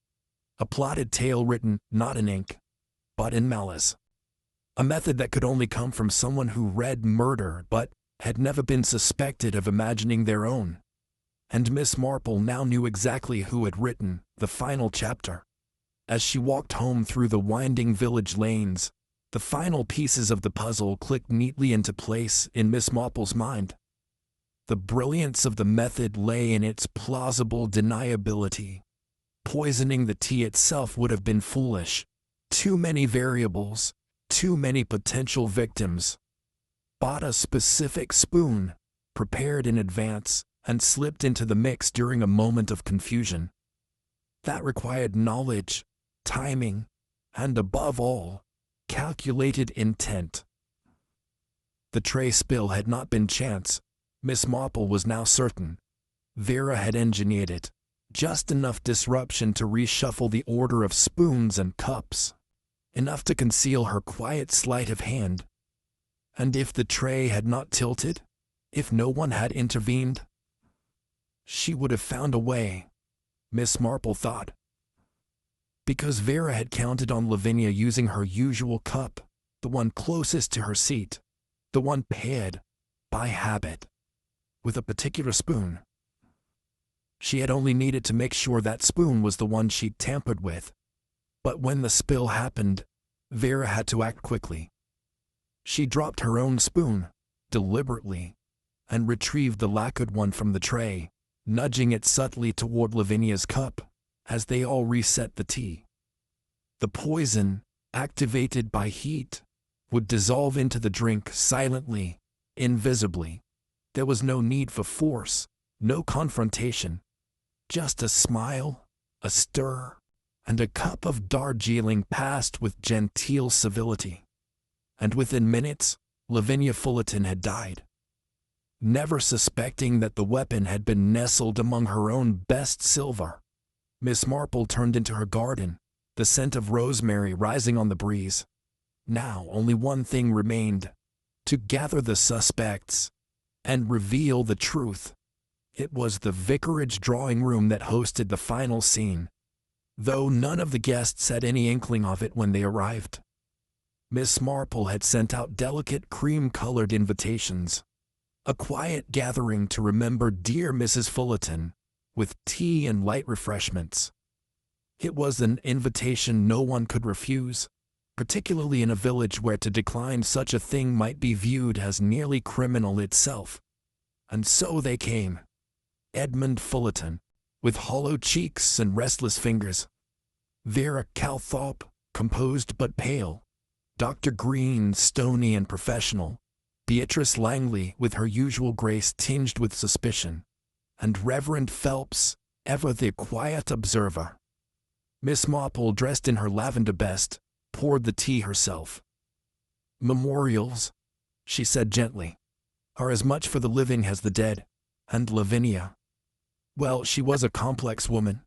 A plotted tale written not in ink, but in malice. A method that could only come from someone who read murder but had never been suspected of imagining their own. And Miss Marple now knew exactly who had written the final chapter. As she walked home through the winding village lanes, the final pieces of the puzzle clicked neatly into place in Miss Marple's mind. The brilliance of the method lay in its plausible deniability. Poisoning the tea itself would have been foolish. Too many variables, too many potential victims. Bought a specific spoon, prepared in advance, and slipped into the mix during a moment of confusion. That required knowledge, timing, and above all, calculated intent. The tray spill had not been chance. Miss Marple was now certain. Vera had engineered it. Just enough disruption to reshuffle the order of spoons and cups. Enough to conceal her quiet sleight of hand. And if the tray had not tilted, if no one had intervened, she would have found a way, Miss Marple thought. Because Vera had counted on Lavinia using her usual cup, the one closest to her seat, the one paired, by habit, with a particular spoon. She had only needed to make sure that spoon was the one she'd tampered with. But when the spill happened, Vera had to act quickly. She dropped her own spoon, deliberately, and retrieved the lacquered one from the tray, nudging it subtly toward Lavinia's cup, as they all reset the tea. The poison, activated by heat, would dissolve into the drink silently, invisibly. There was no need for force, no confrontation. Just a smile, a stir, and a cup of Darjeeling passed with genteel civility. And within minutes, Lavinia Fullerton had died. Never suspecting that the weapon had been nestled among her own best silver. Miss Marple turned into her garden, the scent of rosemary rising on the breeze. Now only one thing remained: to gather the suspects and reveal the truth. It was the vicarage drawing room that hosted the final scene, though none of the guests had any inkling of it when they arrived. Miss Marple had sent out delicate cream-colored invitations, a quiet gathering to remember dear Mrs. Fullerton, with tea and light refreshments. It was an invitation no one could refuse, particularly in a village where to decline such a thing might be viewed as nearly criminal itself. And so they came. Edmund Fullerton, with hollow cheeks and restless fingers; Vera Calthorpe, composed but pale; Dr. Green, stony and professional; Beatrice Langley, with her usual grace tinged with suspicion; and Reverend Phelps, ever the quiet observer. Miss Marple, dressed in her lavender best, poured the tea herself. "Memorials," she said gently, "are as much for the living as the dead, and Lavinia, well, she was a complex woman,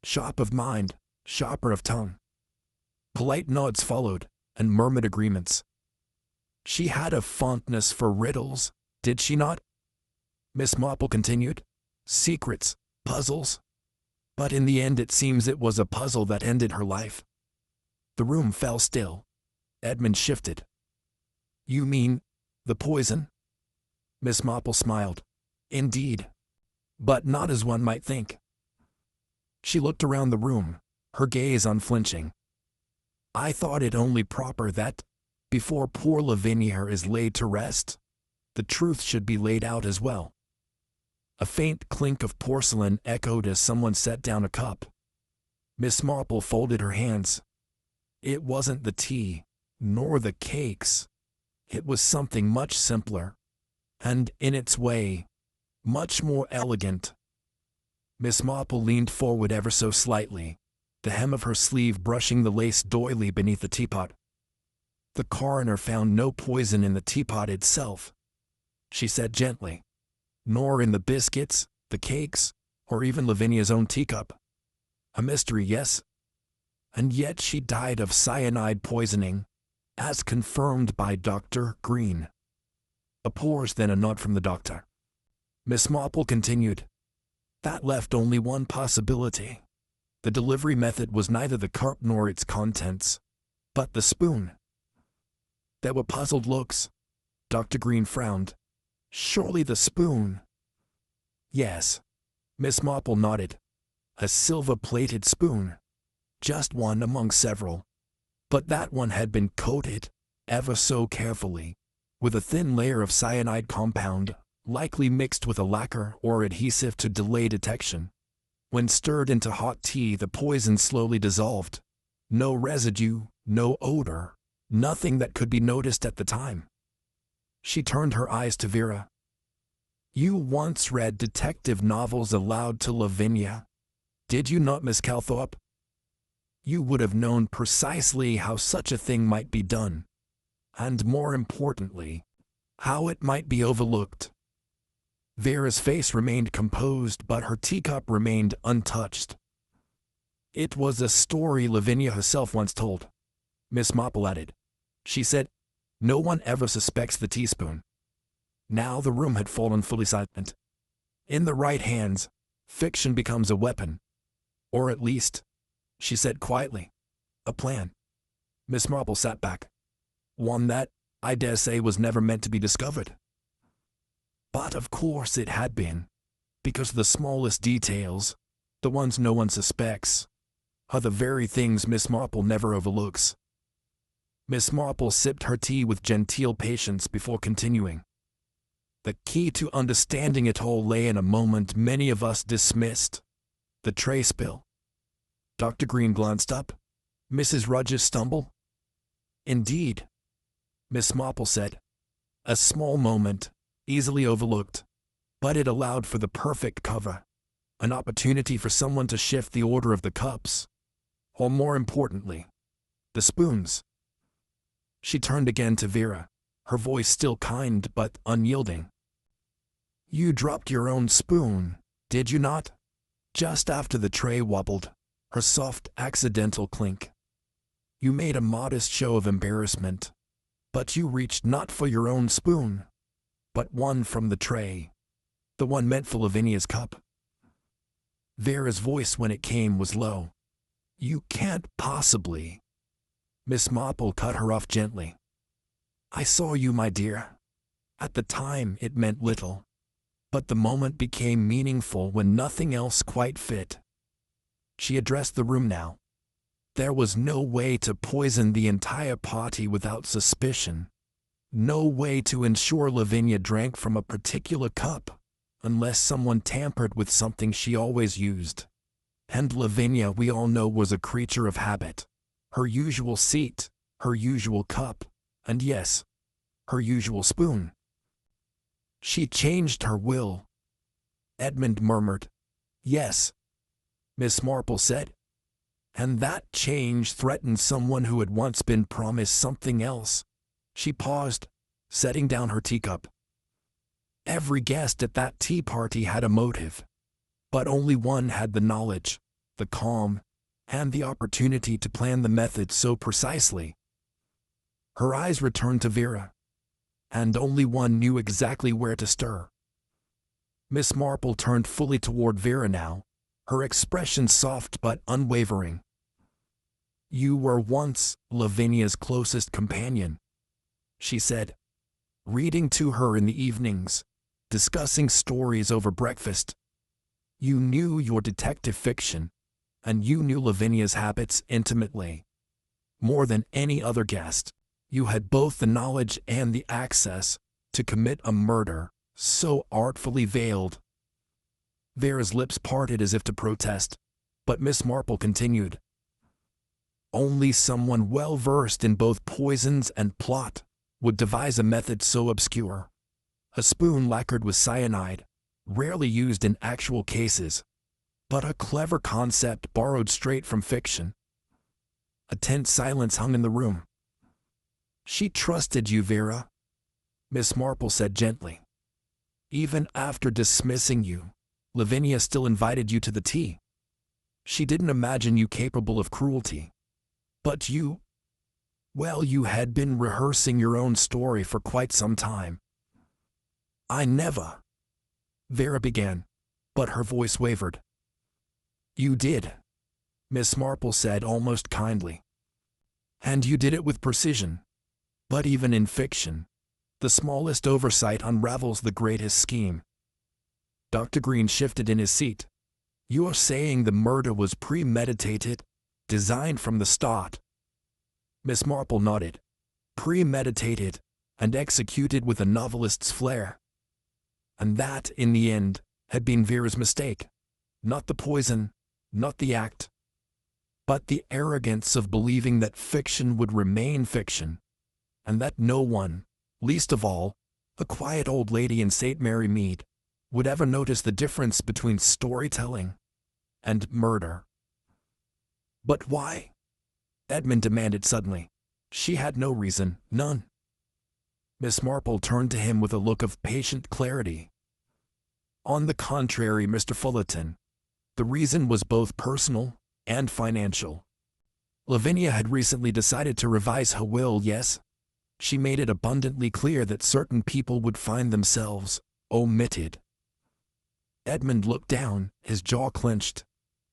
sharp of mind, sharper of tongue." Polite nods followed, and murmured agreements. "She had a fondness for riddles, did she not?" Miss Marple continued. "Secrets, puzzles. But in the end it seems it was a puzzle that ended her life." The room fell still. Edmund shifted. "You mean the poison?" Miss Marple smiled. "Indeed. But not as one might think." She looked around the room, her gaze unflinching. "I thought it only proper that, before poor Lavinia is laid to rest, the truth should be laid out as well." A faint clink of porcelain echoed as someone set down a cup. Miss Marple folded her hands. It wasn't the tea, nor the cakes. It was something much simpler, and, in its way, much more elegant. Miss Marple leaned forward ever so slightly, the hem of her sleeve brushing the lace doily beneath the teapot. "The coroner found no poison in the teapot itself," she said gently, "nor in the biscuits, the cakes, or even Lavinia's own teacup. A mystery, yes? And yet she died of cyanide poisoning, as confirmed by Dr. Green." A pause, then a nod from the doctor. Miss Marple continued. "That left only one possibility. The delivery method was neither the cup nor its contents, but the spoon." There were puzzled looks. Dr. Green frowned. "Surely the spoon?" "Yes." Miss Marple nodded. "A silver-plated spoon. Just one among several. But that one had been coated, ever so carefully, with a thin layer of cyanide compound, likely mixed with a lacquer or adhesive to delay detection. When stirred into hot tea, the poison slowly dissolved. No residue, no odor, nothing that could be noticed at the time." She turned her eyes to Vera. "You once read detective novels aloud to Lavinia, did you not, Miss Calthorpe? You would have known precisely how such a thing might be done, and more importantly, how it might be overlooked." Vera's face remained composed, but her teacup remained untouched. "It was a story Lavinia herself once told," Miss Marple added. "She said, 'No one ever suspects the teaspoon.'" Now the room had fallen fully silent. "In the right hands, fiction becomes a weapon. Or at least," she said quietly, "a plan." Miss Marple sat back. "One that, I dare say, was never meant to be discovered." But of course it had been, because the smallest details, the ones no one suspects, are the very things Miss Marple never overlooks. Miss Marple sipped her tea with genteel patience before continuing. "The key to understanding it all lay in a moment many of us dismissed: the tray spill." Dr. Green glanced up. "Mrs. Rudge's stumble?" "Indeed," Miss Marple said. "A small moment, easily overlooked, but it allowed for the perfect cover, an opportunity for someone to shift the order of the cups, or more importantly, the spoons." She turned again to Vera, her voice still kind but unyielding. "You dropped your own spoon, did you not? Just after the tray wobbled, her soft accidental clink." You made a modest show of embarrassment, but you reached not for your own spoon, but one from the tray, the one meant for Lavinia's cup. Vera's voice when it came was low. You can't possibly. Miss Marple cut her off gently. I saw you, my dear. At the time it meant little, but the moment became meaningful when nothing else quite fit. She addressed the room now. There was no way to poison the entire party without suspicion. No way to ensure Lavinia drank from a particular cup, unless someone tampered with something she always used. And Lavinia, we all know, was a creature of habit. Her usual seat, her usual cup, and yes, her usual spoon. She changed her will. Edmund murmured. Yes, Miss Marple said. And that change threatened someone who had once been promised something else. She paused, setting down her teacup. Every guest at that tea party had a motive, but only one had the knowledge, the calm, and the opportunity to plan the method so precisely. Her eyes returned to Vera, and only one knew exactly where to stir. Miss Marple turned fully toward Vera now, her expression soft but unwavering. You were once Lavinia's closest companion, she said, reading to her in the evenings, discussing stories over breakfast. You knew your detective fiction, and you knew Lavinia's habits intimately. More than any other guest, you had both the knowledge and the access to commit a murder so artfully veiled. Vera's lips parted as if to protest, but Miss Marple continued. Only someone well-versed in both poisons and plot would devise a method so obscure. A spoon lacquered with cyanide, rarely used in actual cases, but a clever concept borrowed straight from fiction. A tense silence hung in the room. She trusted you, Vera, Miss Marple said gently. Even after dismissing you, Lavinia still invited you to the tea. She didn't imagine you capable of cruelty. But you, well, you had been rehearsing your own story for quite some time. I never, Vera began, but her voice wavered. You did, Miss Marple said almost kindly. And you did it with precision. But even in fiction, the smallest oversight unravels the greatest scheme. Dr. Green shifted in his seat. You're saying the murder was premeditated, designed from the start? Miss Marple nodded. Premeditated, and executed with a novelist's flair. And that, in the end, had been Vera's mistake. Not the poison, not the act, but the arrogance of believing that fiction would remain fiction, and that no one, least of all, a quiet old lady in St. Mary Mead, would ever notice the difference between storytelling and murder. But why? Edmund demanded suddenly. She had no reason, none. Miss Marple turned to him with a look of patient clarity. On the contrary, Mr. Fullerton, the reason was both personal and financial. Lavinia had recently decided to revise her will, yes. She made it abundantly clear that certain people would find themselves omitted. Edmund looked down, his jaw clenched.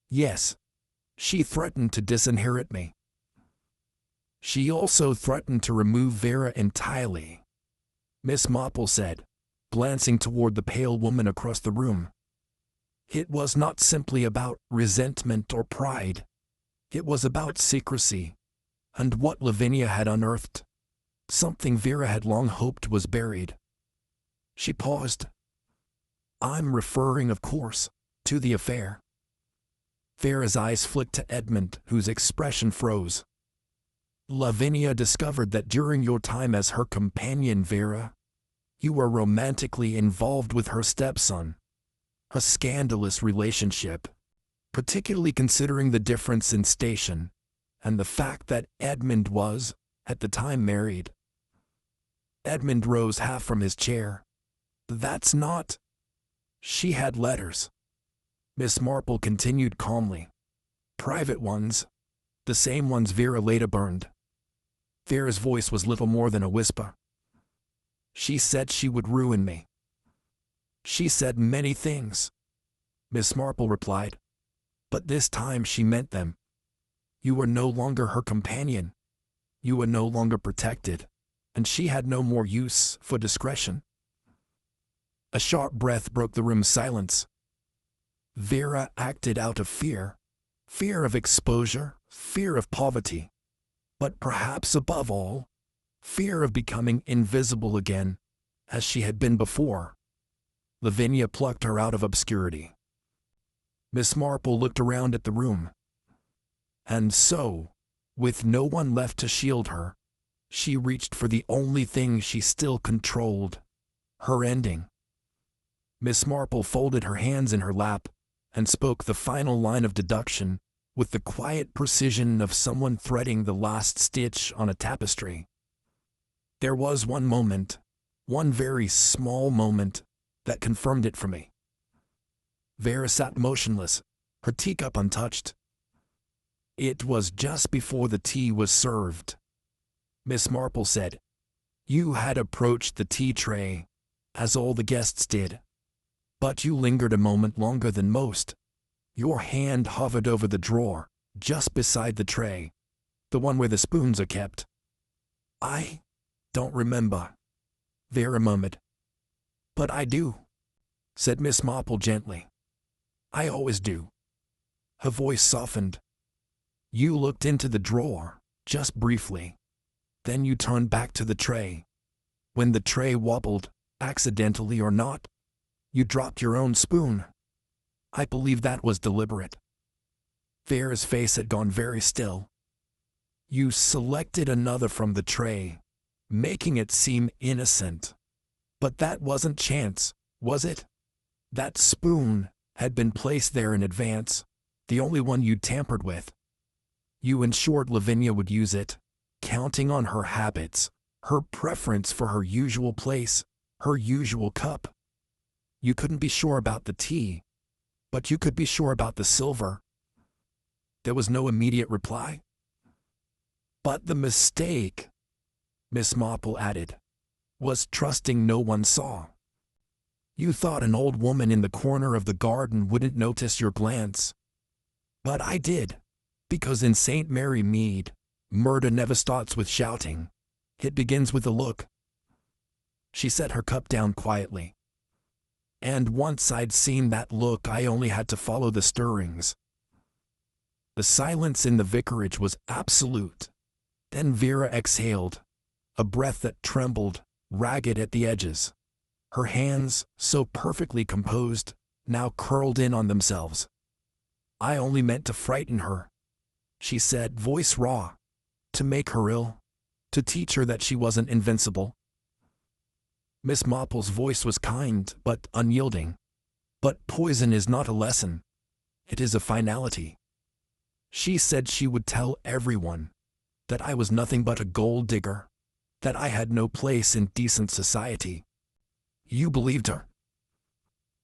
Yes, she threatened to disinherit me. She also threatened to remove Vera entirely, Miss Marple said, glancing toward the pale woman across the room. It was not simply about resentment or pride. It was about secrecy, and what Lavinia had unearthed, something Vera had long hoped was buried. She paused. I'm referring, of course, to the affair. Vera's eyes flicked to Edmund, whose expression froze. Lavinia discovered that during your time as her companion, Vera, you were romantically involved with her stepson. A scandalous relationship, particularly considering the difference in station, and the fact that Edmund was, at the time, married. Edmund rose half from his chair. That's not. She had letters. Miss Marple continued calmly. Private ones. The same ones Vera later burned. Vera's voice was little more than a whisper. She said she would ruin me. She said many things, Miss Marple replied. But this time she meant them. You were no longer her companion. You were no longer protected, and she had no more use for discretion. A sharp breath broke the room's silence. Vera acted out of fear. Fear of exposure, fear of poverty. But perhaps above all, fear of becoming invisible again, as she had been before. Lavinia plucked her out of obscurity. Miss Marple looked around at the room. And so, with no one left to shield her, she reached for the only thing she still controlled, her ending. Miss Marple folded her hands in her lap and spoke the final line of deduction with the quiet precision of someone threading the last stitch on a tapestry. There was one moment, one very small moment, that confirmed it for me. Vera sat motionless, her teacup untouched. It was just before the tea was served. Miss Marple said, "You had approached the tea tray, as all the guests did. But you lingered a moment longer than most. Your hand hovered over the drawer, just beside the tray, the one where the spoons are kept." "I don't remember," Vera murmured. "But I do," said Miss Marple gently. "I always do." Her voice softened. "You looked into the drawer, just briefly. Then you turned back to the tray. When the tray wobbled, accidentally or not, you dropped your own spoon. I believe that was deliberate." Vera's face had gone very still. "You selected another from the tray, making it seem innocent. But that wasn't chance, was it? That spoon had been placed there in advance, the only one you'd tampered with. You ensured Lavinia would use it, counting on her habits, her preference for her usual place, her usual cup. You couldn't be sure about the tea, but you could be sure about the silver." There was no immediate reply. "But the mistake," Miss Marple added, "was trusting no one saw. You thought an old woman in the corner of the garden wouldn't notice your glance. But I did, because in St. Mary Mead, murder never starts with shouting. It begins with a look." She set her cup down quietly. "And once I'd seen that look, I only had to follow the stirrings." The silence in the vicarage was absolute. Then Vera exhaled, a breath that trembled, ragged at the edges. Her hands, so perfectly composed, now curled in on themselves. "I only meant to frighten her," she said, voice raw. "To make her ill. To teach her that she wasn't invincible." Miss Marple's voice was kind, but unyielding. "But poison is not a lesson. It is a finality. She said she would tell everyone that I was nothing but a gold digger, that I had no place in decent society. You believed her."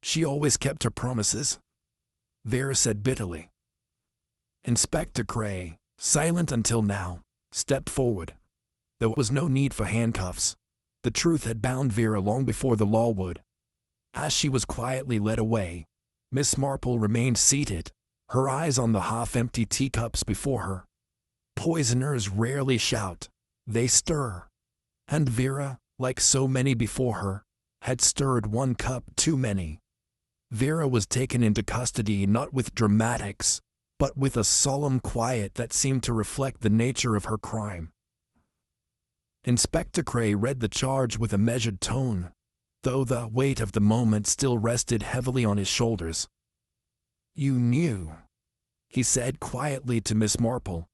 "She always kept her promises," Vera said bitterly. Inspector Gray, silent until now, stepped forward. There was no need for handcuffs. The truth had bound Vera long before the law would. As she was quietly led away, Miss Marple remained seated, her eyes on the half-empty teacups before her. Poisoners rarely shout, they stir. And Vera, like so many before her, had stirred one cup too many. Vera was taken into custody not with dramatics, but with a solemn quiet that seemed to reflect the nature of her crime. Inspector Gray read the charge with a measured tone, though the weight of the moment still rested heavily on his shoulders. "You knew," he said quietly to Miss Marple,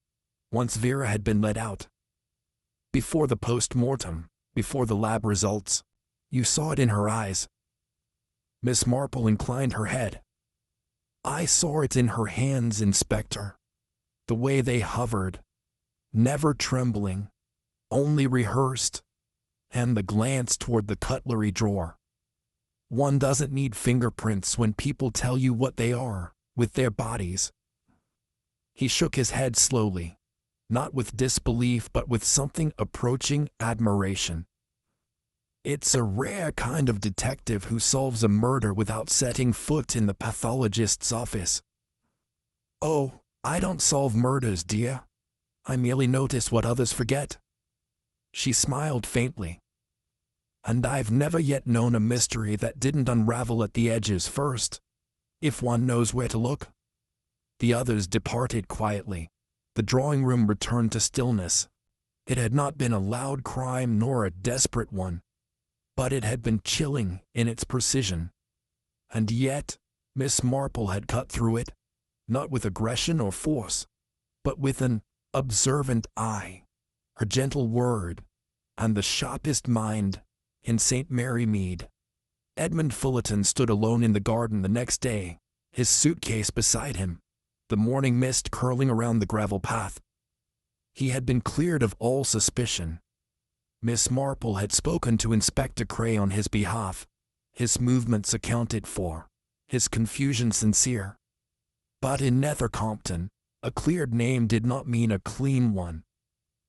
once Vera had been let out. "Before the post-mortem, before the lab results, you saw it in her eyes." Miss Marple inclined her head. "I saw it in her hands, Inspector. The way they hovered, never trembling, only rehearsed, and the glance toward the cutlery drawer. One doesn't need fingerprints when people tell you what they are, with their bodies." He shook his head slowly, not with disbelief but with something approaching admiration. It's a rare kind of detective who solves a murder without setting foot in the pathologist's office. Oh, I don't solve murders, dear. I merely notice what others forget. She smiled faintly. And I've never yet known a mystery that didn't unravel at the edges first, if one knows where to look. The others departed quietly. The drawing room returned to stillness. It had not been a loud crime nor a desperate one, but it had been chilling in its precision. And yet, Miss Marple had cut through it, not with aggression or force, but with an observant eye, her gentle word, and the sharpest mind in St. Mary Mead. Edmund Fullerton stood alone in the garden the next day, his suitcase beside him, the morning mist curling around the gravel path. He had been cleared of all suspicion. Miss Marple had spoken to Inspector Cray on his behalf, his movements accounted for, his confusion sincere. But in Nethercompton, a cleared name did not mean a clean one.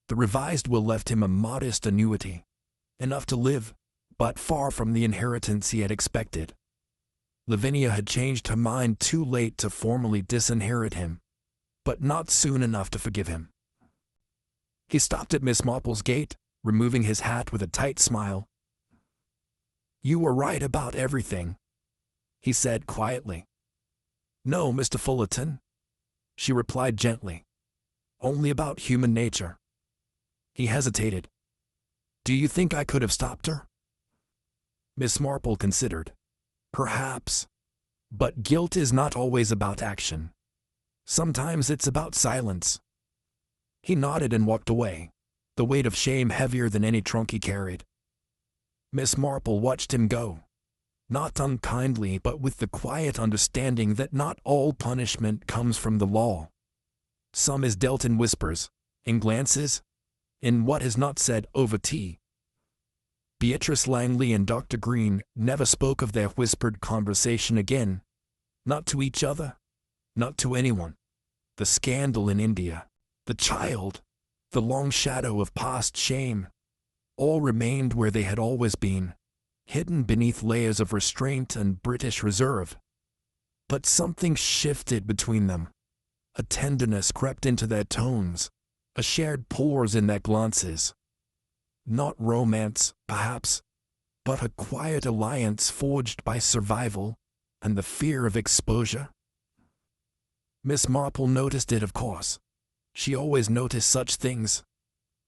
The revised will left him a modest annuity, enough to live, but far from the inheritance he had expected. Lavinia had changed her mind too late to formally disinherit him, but not soon enough to forgive him. He stopped at Miss Marple's gate, removing his hat with a tight smile. "You were right about everything," he said quietly. "No, Mr. Fullerton," she replied gently. "Only about human nature." He hesitated. "Do you think I could have stopped her?" Miss Marple considered. "Perhaps. But guilt is not always about action. Sometimes it's about silence." He nodded and walked away, the weight of shame heavier than any trunk he carried. Miss Marple watched him go, not unkindly but with the quiet understanding that not all punishment comes from the law. Some is dealt in whispers, in glances, in what is not said over tea. Beatrice Langley and Dr. Green never spoke of their whispered conversation again, not to each other, not to anyone. The scandal in India, the child, the long shadow of past shame, all remained where they had always been, hidden beneath layers of restraint and British reserve. But something shifted between them. A tenderness crept into their tones, a shared pause in their glances. Not romance, perhaps, but a quiet alliance forged by survival and the fear of exposure. Miss Marple noticed it, of course. She always noticed such things.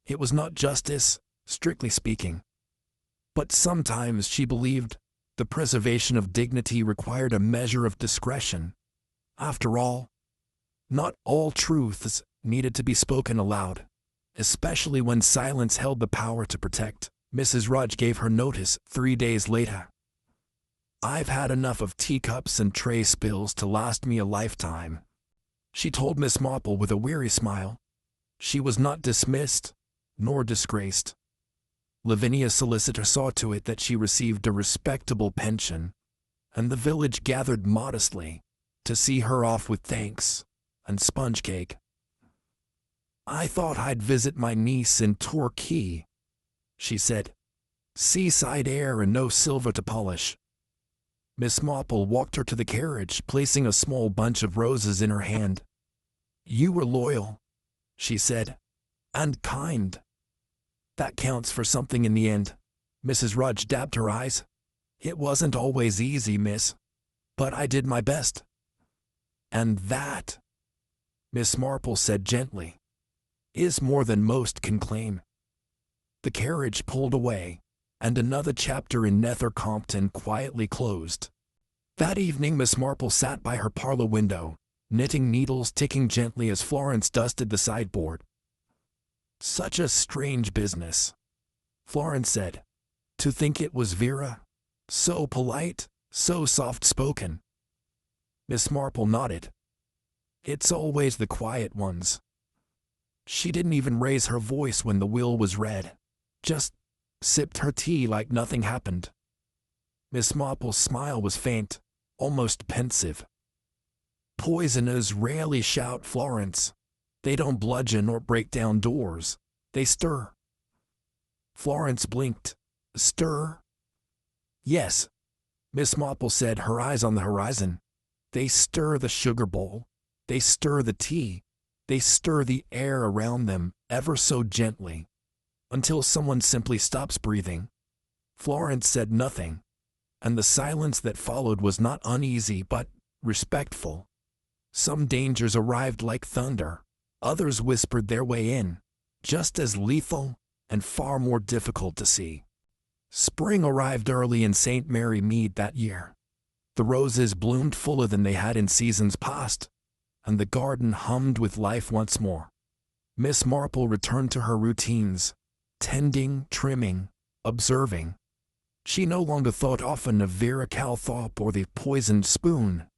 It was not justice, strictly speaking. But sometimes she believed the preservation of dignity required a measure of discretion. After all, not all truths needed to be spoken aloud, especially when silence held the power to protect. Mrs. Rudge gave her notice 3 days later. "I've had enough of teacups and tray spills to last me a lifetime," she told Miss Marple with a weary smile. She was not dismissed, nor disgraced. Lavinia's solicitor saw to it that she received a respectable pension, and the village gathered modestly to see her off with thanks and sponge cake. "I thought I'd visit my niece in Torquay," she said. "Seaside air and no silver to polish." Miss Marple walked her to the carriage, placing a small bunch of roses in her hand. "You were loyal," she said, "and kind. That counts for something in the end." Mrs. Rudge dabbed her eyes. "It wasn't always easy, miss, but I did my best." "And that," Miss Marple said gently, "is more than most can claim." The carriage pulled away, and another chapter in Nethercompton quietly closed. That evening Miss Marple sat by her parlor window, knitting needles ticking gently as Florence dusted the sideboard. "Such a strange business," Florence said. "To think it was Vera. So polite, so soft-spoken." Miss Marple nodded. "It's always the quiet ones." She didn't even raise her voice when the will was read, just sipped her tea like nothing happened. Miss Marple's smile was faint, almost pensive. poisoners rarely shout, Florence. They don't bludgeon or break down doors. They stir. Florence blinked. Stir? Yes, Miss Marple said, her eyes on the horizon. They stir the sugar bowl. They stir the tea. They stir the air around them ever so gently, until someone simply stops breathing. Florence said nothing, and the silence that followed was not uneasy but respectful. Some dangers arrived like thunder. Others whispered their way in, just as lethal and far more difficult to see. Spring arrived early in St. Mary Mead that year. The roses bloomed fuller than they had in seasons past, and the garden hummed with life once more. Miss Marple returned to her routines, tending, trimming, observing. She no longer thought often of Vera Calthorpe or the poisoned spoon.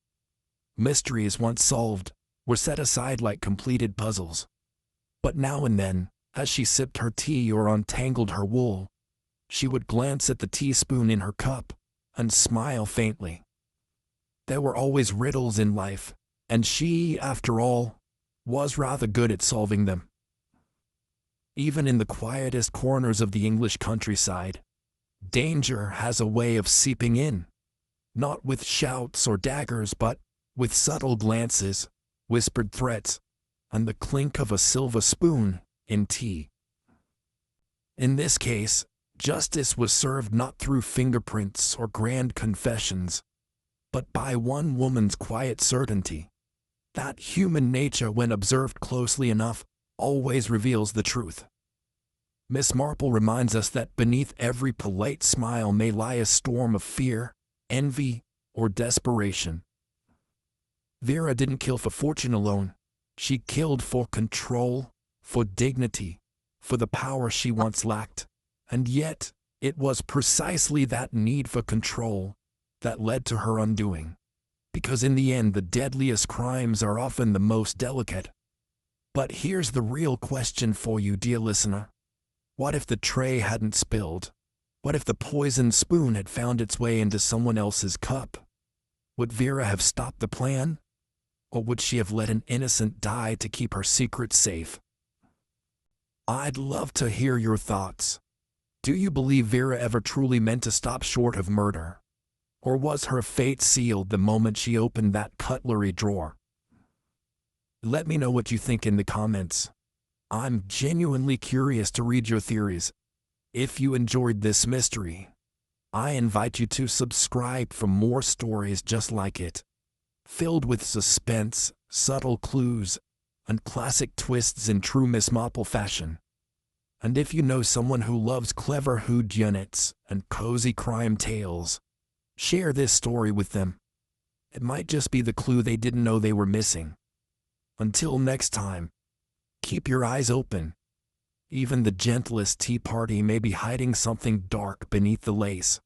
Mysteries once solved were set aside like completed puzzles. But now and then, as she sipped her tea or untangled her wool, she would glance at the teaspoon in her cup and smile faintly. There were always riddles in life, and she, after all, was rather good at solving them. Even in the quietest corners of the English countryside, danger has a way of seeping in, not with shouts or daggers, but with subtle glances, whispered threats, and the clink of a silver spoon in tea. In this case, justice was served not through fingerprints or grand confessions, but by one woman's quiet certainty that human nature, when observed closely enough, always reveals the truth. Miss Marple reminds us that beneath every polite smile may lie a storm of fear, envy, or desperation. Vera didn't kill for fortune alone. She killed for control, for dignity, for the power she once lacked. And yet, it was precisely that need for control that led to her undoing. Because in the end, the deadliest crimes are often the most delicate. But here's the real question for you, dear listener. What if the tray hadn't spilled? What if the poisoned spoon had found its way into someone else's cup? Would Vera have stopped the plan? Or would she have let an innocent die to keep her secret safe? I'd love to hear your thoughts. Do you believe Vera ever truly meant to stop short of murder? Or was her fate sealed the moment she opened that cutlery drawer? Let me know what you think in the comments. I'm genuinely curious to read your theories. If you enjoyed this mystery, I invite you to subscribe for more stories just like it, filled with suspense, subtle clues, and classic twists in true Miss Marple fashion. And if you know someone who loves clever whodunits and cozy crime tales, share this story with them. It might just be the clue they didn't know they were missing. Until next time, keep your eyes open. Even the gentlest tea party may be hiding something dark beneath the lace.